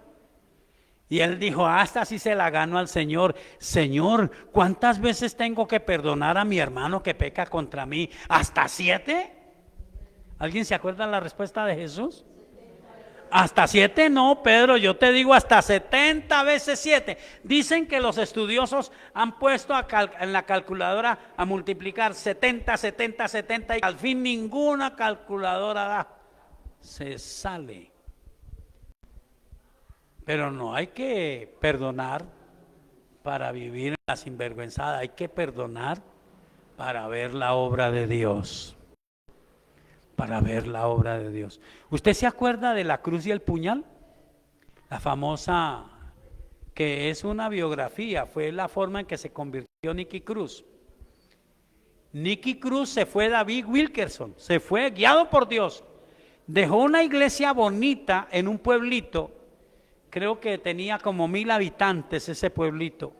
Y él dijo, hasta si se la gano al Señor. Señor, ¿cuántas veces tengo que perdonar a mi hermano que peca contra mí? ¿Hasta 7? ¿Alguien se acuerda la respuesta de Jesús? Hasta 7 no, Pedro, yo te digo hasta 70 veces 7. Dicen que los estudiosos han puesto en la calculadora a multiplicar 70, 70, 70 y al fin ninguna calculadora da. Se sale. Pero no hay que perdonar para vivir en la sinvergüenzada, hay que perdonar para ver la obra de Dios. Para ver la obra de Dios. ¿Usted se acuerda de La cruz y el puñal? La famosa, que es una biografía, fue la forma en que se convirtió Nicky Cruz. Nicky Cruz se fue David Wilkerson, se fue guiado por Dios. Dejó una iglesia bonita en un pueblito, creo que tenía como 1000 habitantes ese pueblito.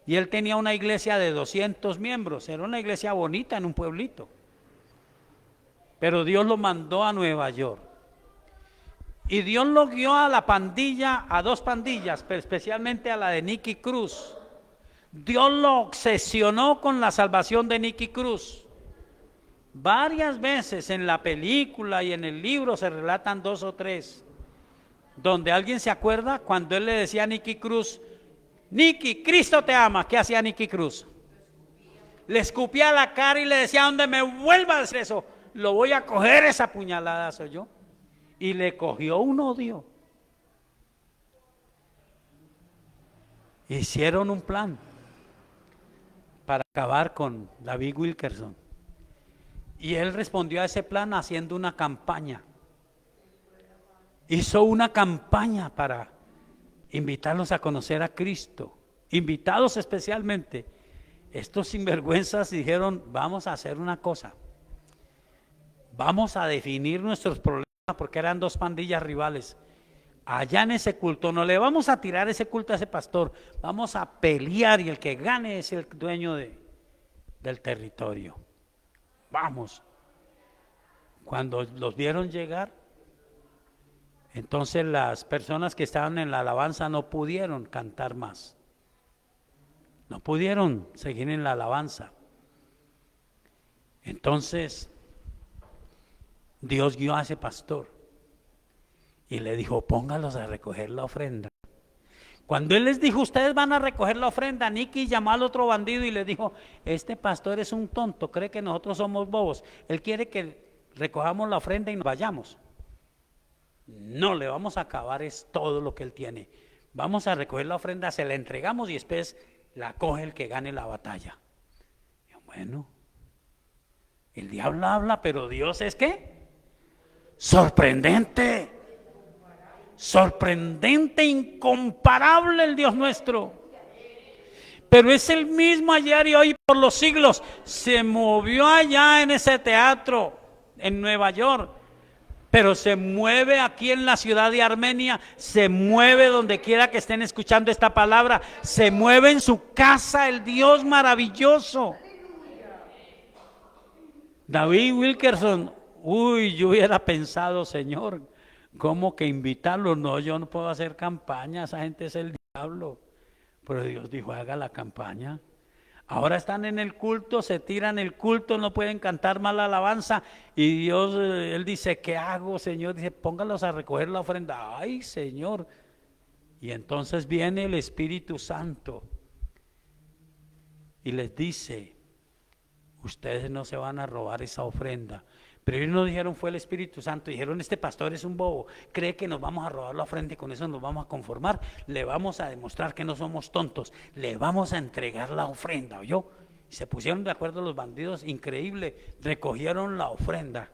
Y él tenía una iglesia de 200 miembros, era una iglesia bonita en un pueblito. Pero Dios lo mandó a Nueva York. Y Dios lo guió a la pandilla, a 2 pandillas, pero especialmente a la de Nicky Cruz. Dios lo obsesionó con la salvación de Nicky Cruz. Varias veces en la película y en el libro se relatan 2 o 3. Donde alguien se acuerda cuando él le decía a Nicky Cruz, Nicky, Cristo te ama. ¿Qué hacía Nicky Cruz? Le escupía la cara y le decía, donde me vuelva a hacer eso, lo voy a coger esa puñalada, soy yo. Y le cogió un odio. Hicieron un plan para acabar con David Wilkerson. Y él respondió a ese plan haciendo una campaña. Hizo una campaña para invitarlos a conocer a Cristo. Invitados especialmente. Estos sinvergüenzas dijeron, vamos a hacer una cosa. Vamos a definir nuestros problemas porque eran 2 pandillas rivales. Allá en ese culto, no le vamos a tirar ese culto a ese pastor, vamos a pelear y el que gane es el dueño del territorio. Vamos. Cuando los vieron llegar, entonces las personas que estaban en la alabanza no pudieron cantar más. No pudieron seguir en la alabanza. Entonces Dios guió a ese pastor y le dijo, póngalos a recoger la ofrenda. Cuando él les dijo, ustedes van a recoger la ofrenda, Nicky llamó al otro bandido y le dijo, este pastor es un tonto, cree que nosotros somos bobos, él quiere que recojamos la ofrenda y nos vayamos. No, le vamos a acabar es todo lo que él tiene. Vamos a recoger la ofrenda, se la entregamos y después la coge el que gane la batalla. Y bueno, el diablo habla, pero Dios es ¿qué? Sorprendente, sorprendente, incomparable el Dios nuestro. Pero es el mismo ayer y hoy por los siglos. Se movió allá en ese teatro en Nueva York, pero se mueve aquí en la ciudad de Armenia, se mueve donde quiera que estén escuchando esta palabra, se mueve en su casa el Dios maravilloso. David Wilkerson, yo hubiera pensado, Señor, ¿cómo que invitarlo? No, yo no puedo hacer campaña, esa gente es el diablo. Pero Dios dijo, haga la campaña. Ahora están en el culto, se tiran el culto, no pueden cantar mal la alabanza. Y Dios, Él dice, ¿qué hago, Señor? Dice, póngalos a recoger la ofrenda. Ay, Señor. Y entonces viene el Espíritu Santo y les dice, ustedes no se van a robar esa ofrenda. Pero ellos no dijeron fue el Espíritu Santo, dijeron este pastor es un bobo, cree que nos vamos a robar la ofrenda y con eso nos vamos a conformar, le vamos a demostrar que no somos tontos, le vamos a entregar la ofrenda, ¿oyó? Y se pusieron de acuerdo los bandidos, increíble, recogieron la ofrenda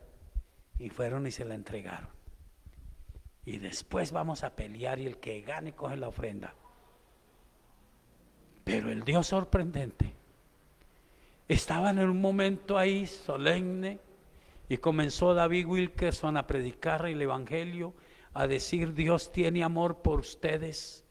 y fueron y se la entregaron. Y después vamos a pelear y el que gane coge la ofrenda. Pero el Dios sorprendente estaba en un momento ahí solemne. Y comenzó David Wilkerson a predicar el evangelio, a decir Dios tiene amor por ustedes.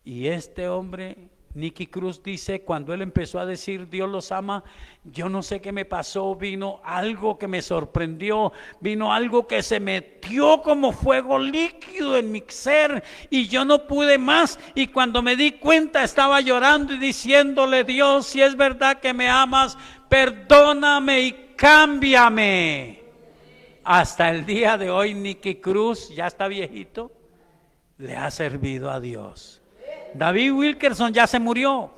Y este hombre, Nicky Cruz, dice, cuando él empezó a decir Dios los ama, yo no sé qué me pasó, vino algo que me sorprendió, vino algo que se metió como fuego líquido en mi ser y yo no pude más. Y cuando me di cuenta estaba llorando y diciéndole, Dios, si es verdad que me amas, perdóname y cámbiame. Hasta el día de hoy Nicky Cruz, ya está viejito, le ha servido a Dios. David Wilkerson ya se murió.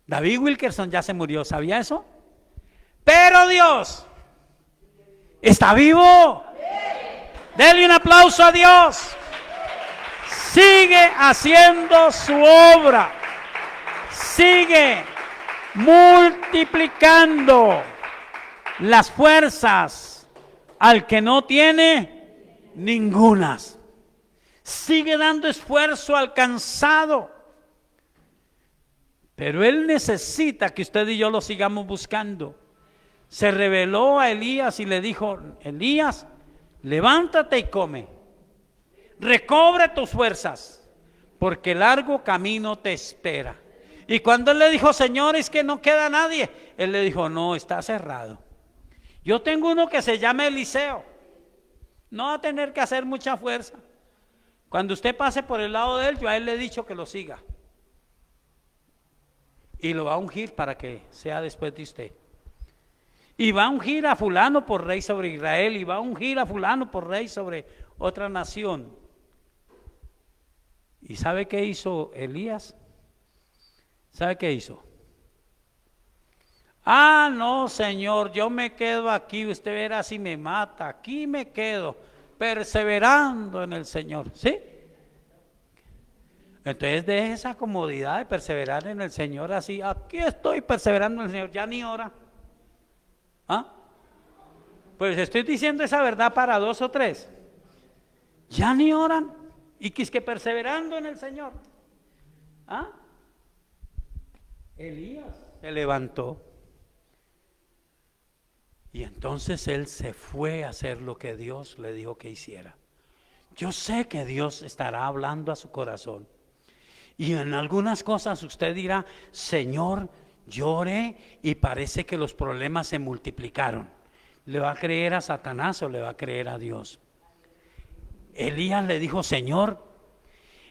David Wilkerson ya se murió, ¿sabía eso? Pero Dios está vivo. Denle un aplauso a Dios. Sigue haciendo su obra. Sigue multiplicando las fuerzas al que no tiene ningunas. Sigue dando esfuerzo al cansado. Pero Él necesita que usted y yo lo sigamos buscando. Se reveló a Elías y le dijo, Elías, levántate y come. Recobre tus fuerzas, porque largo camino te espera. Y cuando él le dijo, Señor, es que no queda nadie, él le dijo, no, está cerrado. Yo tengo uno que se llama Eliseo. No va a tener que hacer mucha fuerza. Cuando usted pase por el lado de él, yo a él le he dicho que lo siga. Y lo va a ungir para que sea después de usted. Y va a ungir a fulano por rey sobre Israel, y va a ungir a fulano por rey sobre otra nación. ¿Y sabe qué hizo Elías? ¿Sabe qué hizo? Ah, no, Señor, yo me quedo aquí, usted verá si me mata, aquí me quedo, perseverando en el Señor, ¿sí? Entonces deje esa comodidad de perseverar en el Señor así, aquí estoy perseverando en el Señor, ya ni hora. ¿Ah? Pues estoy diciendo esa verdad para 2 o 3. Ya ni oran, y que es que perseverando en el Señor. ¿Ah? Elías se levantó y entonces él se fue a hacer lo que Dios le dijo que hiciera. Yo sé que Dios estará hablando a su corazón y en algunas cosas usted dirá, Señor, yo oré y parece que los problemas se multiplicaron. ¿Le va a creer a Satanás o le va a creer a Dios? Elías le dijo, Señor,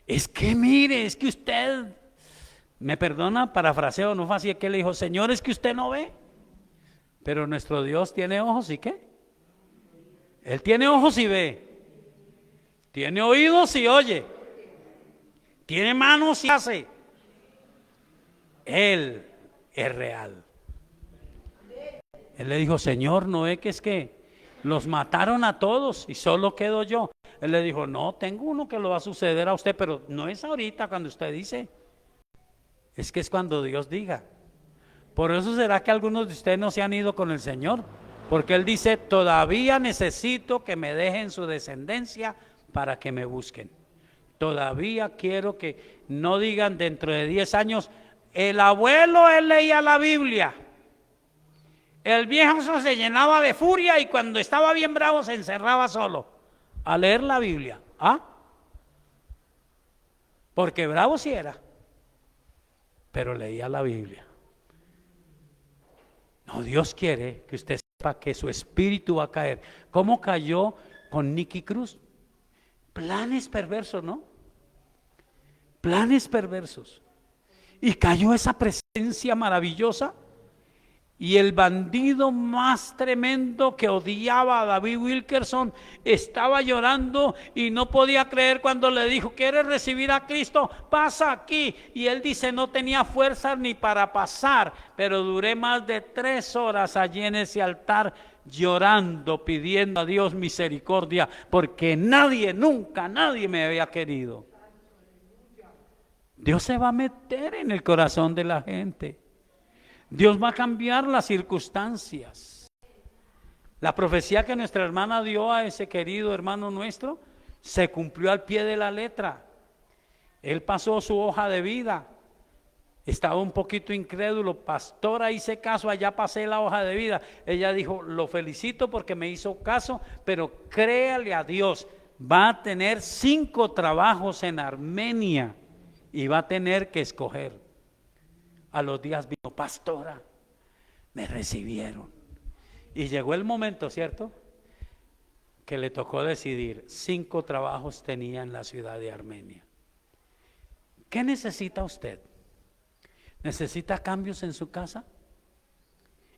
es que mire, es que usted, me perdona, parafraseo, no fue así, que le dijo, Señor, es que usted no ve, pero nuestro Dios tiene ojos y ¿qué? Él tiene ojos y ve, tiene oídos y oye, tiene manos y hace. Él es real. Él le dijo, Señor, ¿no es que los mataron a todos y solo quedo yo? Él le dijo, no, tengo uno que lo va a suceder a usted, pero no es ahorita cuando usted dice, es que es cuando Dios diga. Por eso será que algunos de ustedes no se han ido con el Señor, porque Él dice, todavía necesito que me dejen su descendencia para que me busquen. Todavía quiero que no digan dentro de 10 años, el abuelo él leía la Biblia. El viejo se llenaba de furia y cuando estaba bien bravo se encerraba solo a leer la Biblia. ¿Ah? Porque bravo sí era, pero leía la Biblia. No, Dios quiere que usted sepa que su espíritu va a caer. ¿Cómo cayó con Nicky Cruz? Planes perversos, ¿no? Planes perversos. Y cayó esa presencia presencia maravillosa. Y el bandido más tremendo que odiaba a David Wilkerson estaba llorando y no podía creer cuando le dijo: ¿quieres recibir a Cristo? Pasa aquí. Y él dice: no tenía fuerza ni para pasar, pero duré más de 3 horas allí en ese altar llorando, pidiendo a Dios misericordia, porque nunca nadie me había querido. Dios se va a meter en el corazón de la gente. Dios va a cambiar las circunstancias. La profecía que nuestra hermana dio a ese querido hermano nuestro se cumplió al pie de la letra. Él pasó su hoja de vida. Estaba un poquito incrédulo: pastora, hice caso, allá pasé la hoja de vida. Ella dijo: lo felicito porque me hizo caso, pero créale a Dios, va a tener 5 trabajos en Armenia y va a tener que escoger. A los días vino: pastora, me recibieron. Y llegó el momento, ¿cierto?, que le tocó decidir. 5 trabajos tenía en la ciudad de Armenia. ¿Qué necesita usted? ¿Necesita cambios en su casa?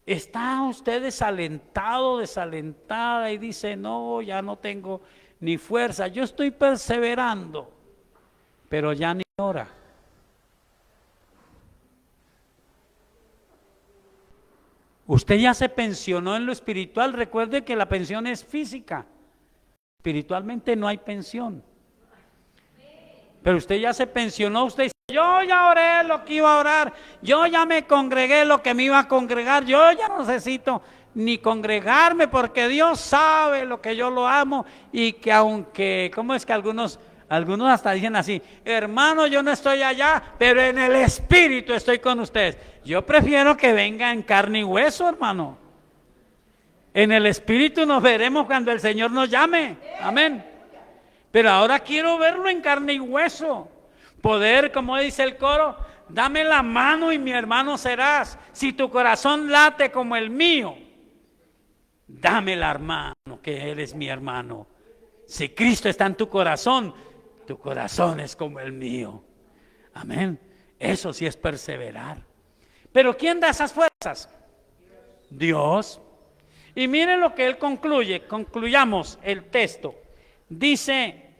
¿Está usted desalentado, desalentada y dice: no, ya no tengo ni fuerza, yo estoy perseverando, pero ya ni hora? Usted ya se pensionó en lo espiritual. Recuerde que la pensión es física. Espiritualmente no hay pensión. Pero usted ya se pensionó. Usted dice: yo ya oré lo que iba a orar, yo ya me congregué lo que me iba a congregar, yo ya no necesito ni congregarme porque Dios sabe lo que yo lo amo. Y que aunque, ¿cómo es que algunos hasta dicen así: hermano, yo no estoy allá, pero en el espíritu estoy con ustedes? Yo prefiero que venga en carne y hueso, hermano. En el espíritu nos veremos cuando el Señor nos llame. Amén. Pero ahora quiero verlo en carne y hueso. Poder, como dice el coro: dame la mano y mi hermano serás. Si tu corazón late como el mío, dame la hermano, que Él es mi hermano. Si Cristo está en tu corazón es como el mío. Amén. Eso sí es perseverar. Pero ¿quién da esas fuerzas? Dios. Y miren lo que Él concluye. Concluyamos el texto. Dice,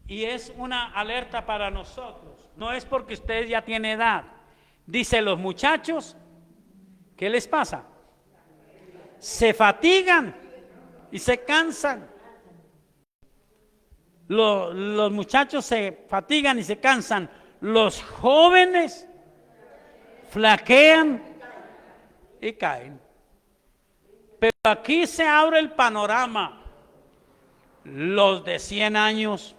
y es una alerta para nosotros, no es porque ustedes ya tienen edad. Dice: los muchachos, ¿qué les pasa? Se fatigan y se cansan. Los muchachos se fatigan y se cansan. Los jóvenes flaquean y caen. Pero aquí se abre el panorama. Los de 100 años,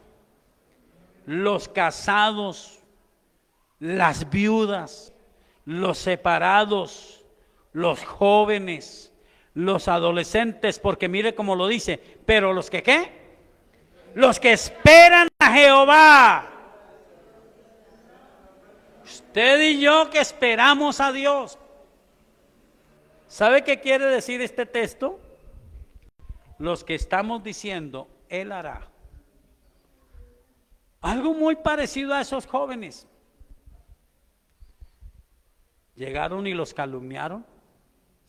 los casados, las viudas, los separados, los jóvenes, los adolescentes, porque mire cómo lo dice: pero los que ¿qué? Los que esperan a Jehová. Usted y yo que esperamos a Dios. ¿Sabe qué quiere decir este texto? Los que estamos diciendo: Él hará. Algo muy parecido a esos jóvenes. Llegaron y los calumniaron.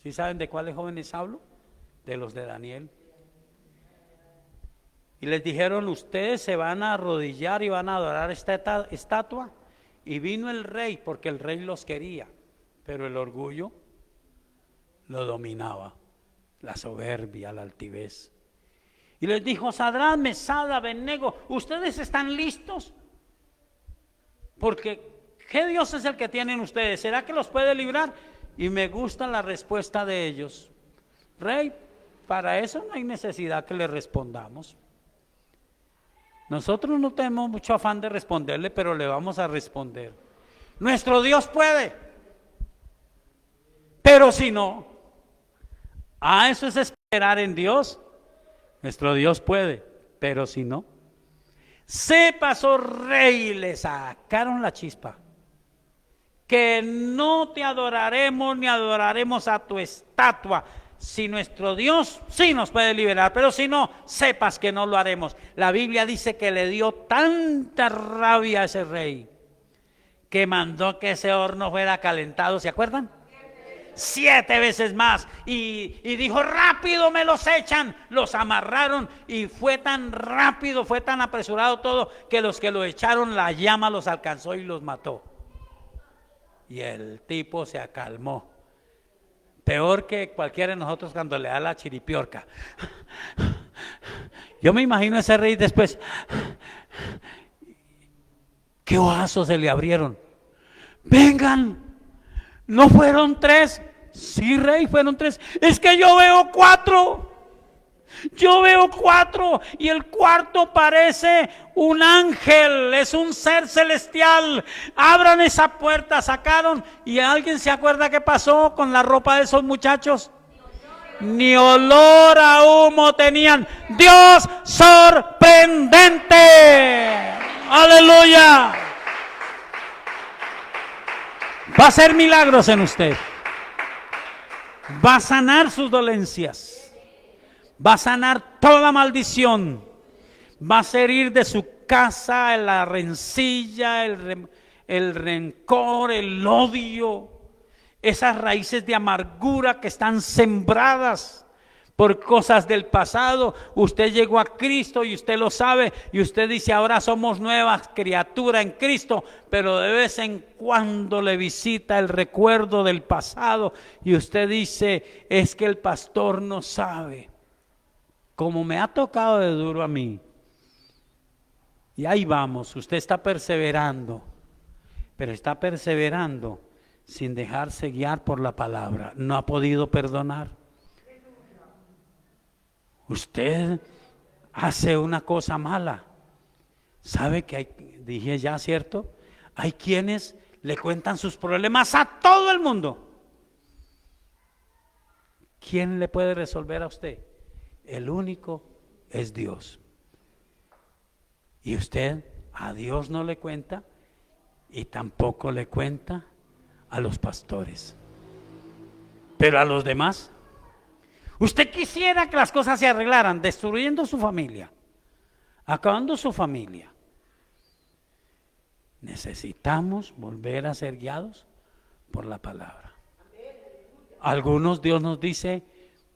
¿Sí saben de cuáles jóvenes hablo? De los de Daniel. Y les dijeron: ustedes se van a arrodillar y van a adorar esta estatua. Y vino el rey, porque el rey los quería, pero el orgullo lo dominaba, la soberbia, la altivez. Y les dijo: Sadrach, Mesach, Abednego, ¿ustedes están listos? Porque ¿qué Dios es el que tienen ustedes? ¿Será que los puede librar? Y me gusta la respuesta de ellos: Rey, para eso no hay necesidad que le respondamos. Nosotros no tenemos mucho afán de responderle, pero le vamos a responder. Nuestro Dios puede. Pero si no, eso es esperar en Dios. Nuestro Dios puede, pero si no. Se pasó, rey, y le sacaron la chispa. Que no te adoraremos ni adoraremos a tu estatua. Si nuestro Dios sí nos puede liberar, pero si no, sepas que no lo haremos. La Biblia dice que le dio tanta rabia a ese rey que mandó que ese horno fuera calentado, ¿se acuerdan? 7 veces más y dijo: rápido me los echan. Los amarraron y fue tan rápido, fue tan apresurado todo, que los que lo echaron, la llama los alcanzó y los mató. Y el tipo se acalmó, peor que cualquiera de nosotros cuando le da la chiripiorca. Yo me imagino ese rey después, qué ojazos se le abrieron. Vengan, ¿no fueron 3? Sí, rey, fueron 3. Es que yo veo 4. Yo veo 4 y el cuarto parece un ángel, es un ser celestial. Abran esa puerta, sacaron. ¿Y alguien se acuerda qué pasó con la ropa de esos muchachos? Ni olor a humo tenían. Dios sorprendente. Aleluya. Va a hacer milagros en usted. Va a sanar sus dolencias. Va a sanar toda maldición. Va a hacer ir de su casa la rencilla, el rencor, el odio, esas raíces de amargura que están sembradas por cosas del pasado. Usted llegó a Cristo y usted lo sabe, y usted dice: ahora somos nuevas criaturas en Cristo, pero de vez en cuando le visita el recuerdo del pasado y usted dice: es que el pastor no sabe. Como me ha tocado de duro a mí. Y ahí vamos, usted está perseverando, pero está perseverando sin dejarse guiar por la palabra. No ha podido perdonar. Usted hace una cosa mala. ¿Sabe que hay, dije ya, cierto? Hay quienes le cuentan sus problemas a todo el mundo. ¿Quién le puede resolver a usted? El único es Dios. Y usted a Dios no le cuenta y tampoco le cuenta a los pastores. Pero a los demás, usted quisiera que las cosas se arreglaran, destruyendo su familia, acabando su familia. Necesitamos volver a ser guiados por la palabra. Algunos, Dios nos dice: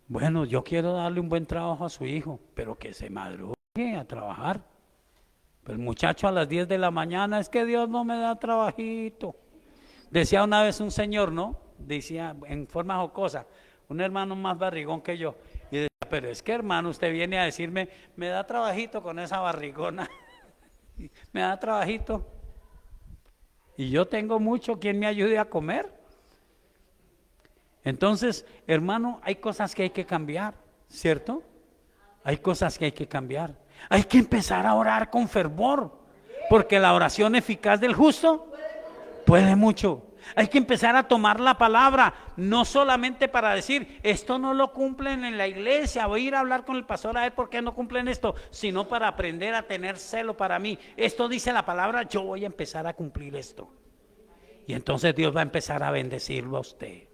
bueno, yo quiero darle un buen trabajo a su hijo, pero que se madrugue a trabajar. Pero el muchacho a las 10 de la mañana: es que Dios no me da trabajito. Decía una vez un señor, ¿no? Decía en forma jocosa, un hermano más barrigón que yo, y decía: pero es que, hermano, usted viene a decirme, me da trabajito con esa barrigona. Me da trabajito. Y yo tengo mucho, ¿quién me ayude a comer? Entonces, hermano, hay cosas que hay que cambiar, ¿cierto? Hay cosas que hay que cambiar. Hay que empezar a orar con fervor, porque la oración eficaz del justo puede mucho. Hay que empezar a tomar la palabra, no solamente para decir: esto no lo cumplen en la iglesia, voy a ir a hablar con el pastor a ver por qué no cumplen esto, sino para aprender a tener celo para mí. Esto dice la palabra, yo voy a empezar a cumplir esto. Y entonces Dios va a empezar a bendecirlo a usted.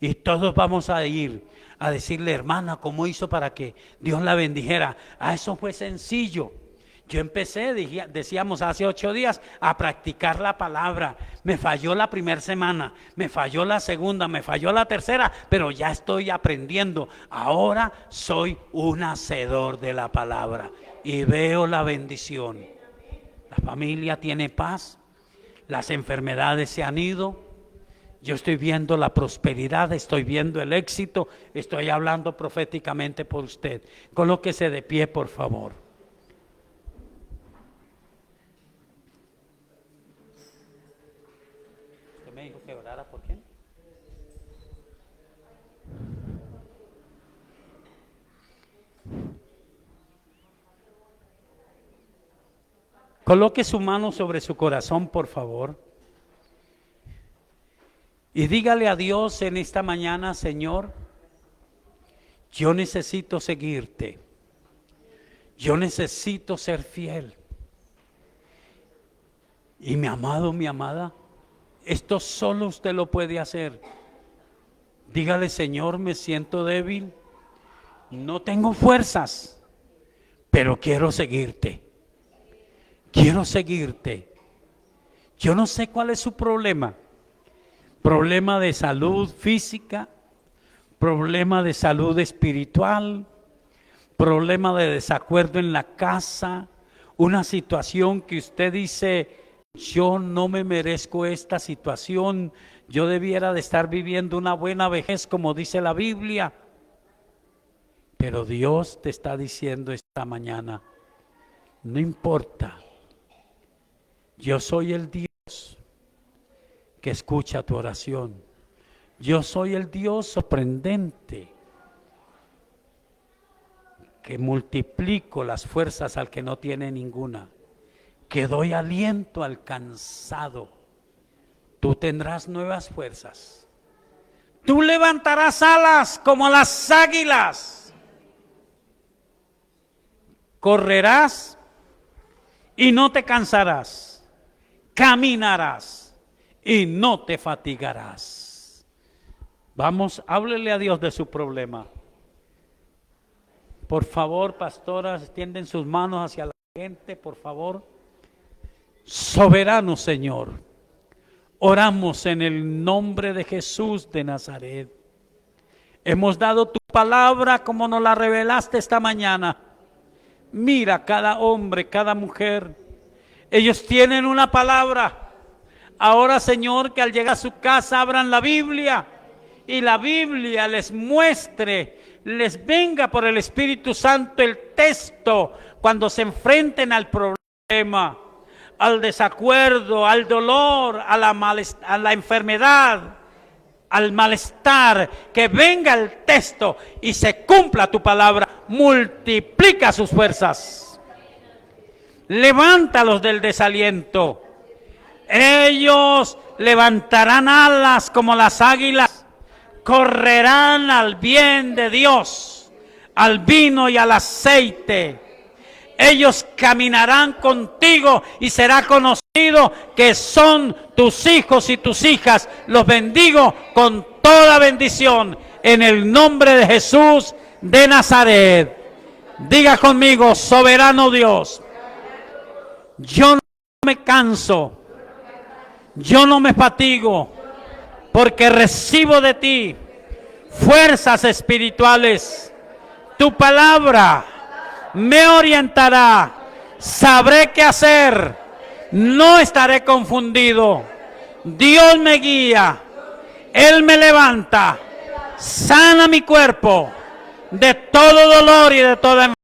Y todos vamos a ir a decirle: hermana, ¿cómo hizo para que Dios la bendijera? Eso fue sencillo. Yo empecé, decíamos hace 8 días, a practicar la palabra. Me falló la primera semana, me falló la segunda, me falló la tercera, pero ya estoy aprendiendo. Ahora soy un hacedor de la palabra y veo la bendición. La familia tiene paz, las enfermedades se han ido. Yo estoy viendo la prosperidad, estoy viendo el éxito, estoy hablando proféticamente por usted. Colóquese de pie, por favor. ¿Usted me dijo que orara por quién? Coloque su mano sobre su corazón, por favor. Y dígale a Dios en esta mañana: Señor, yo necesito seguirte. Yo necesito ser fiel. Y mi amado, mi amada, esto solo usted lo puede hacer. Dígale: Señor, me siento débil, no tengo fuerzas, pero quiero seguirte. Quiero seguirte. Yo no sé cuál es su problema. Problema de salud física, problema de salud espiritual, problema de desacuerdo en la casa, una situación que usted dice, yo no me merezco esta situación, yo debiera de estar viviendo una buena vejez como dice la Biblia. Pero Dios te está diciendo esta mañana, no importa, yo soy el Dios que escucha tu oración. Yo soy el Dios sorprendente, que multiplico las fuerzas al que no tiene ninguna, que doy aliento al cansado. Tú tendrás nuevas fuerzas. Tú levantarás alas como las águilas. Correrás y no te cansarás. Caminarás y no te fatigarás. Vamos, háblele a Dios de su problema. Por favor, pastoras, extienden sus manos hacia la gente, por favor. Soberano Señor, oramos en el nombre de Jesús de Nazaret. Hemos dado tu palabra como nos la revelaste esta mañana. Mira cada hombre, cada mujer. Ellos tienen una palabra. Ahora, Señor, que al llegar a su casa abran la Biblia y la Biblia les muestre, les venga por el Espíritu Santo el texto cuando se enfrenten al problema, al desacuerdo, al dolor, a la enfermedad, al malestar, que venga el texto y se cumpla tu palabra. Multiplica sus fuerzas, levántalos del desaliento. Ellos levantarán alas como las águilas, correrán al bien de Dios, al vino y al aceite. Ellos caminarán contigo y será conocido que son tus hijos y tus hijas. Los bendigo con toda bendición en el nombre de Jesús de Nazaret. Diga conmigo, soberano Dios, yo no me canso, yo no me fatigo, porque recibo de ti fuerzas espirituales. Tu palabra me orientará, sabré qué hacer, no estaré confundido. Dios me guía, Él me levanta, sana mi cuerpo de todo dolor y de toda enfermedad.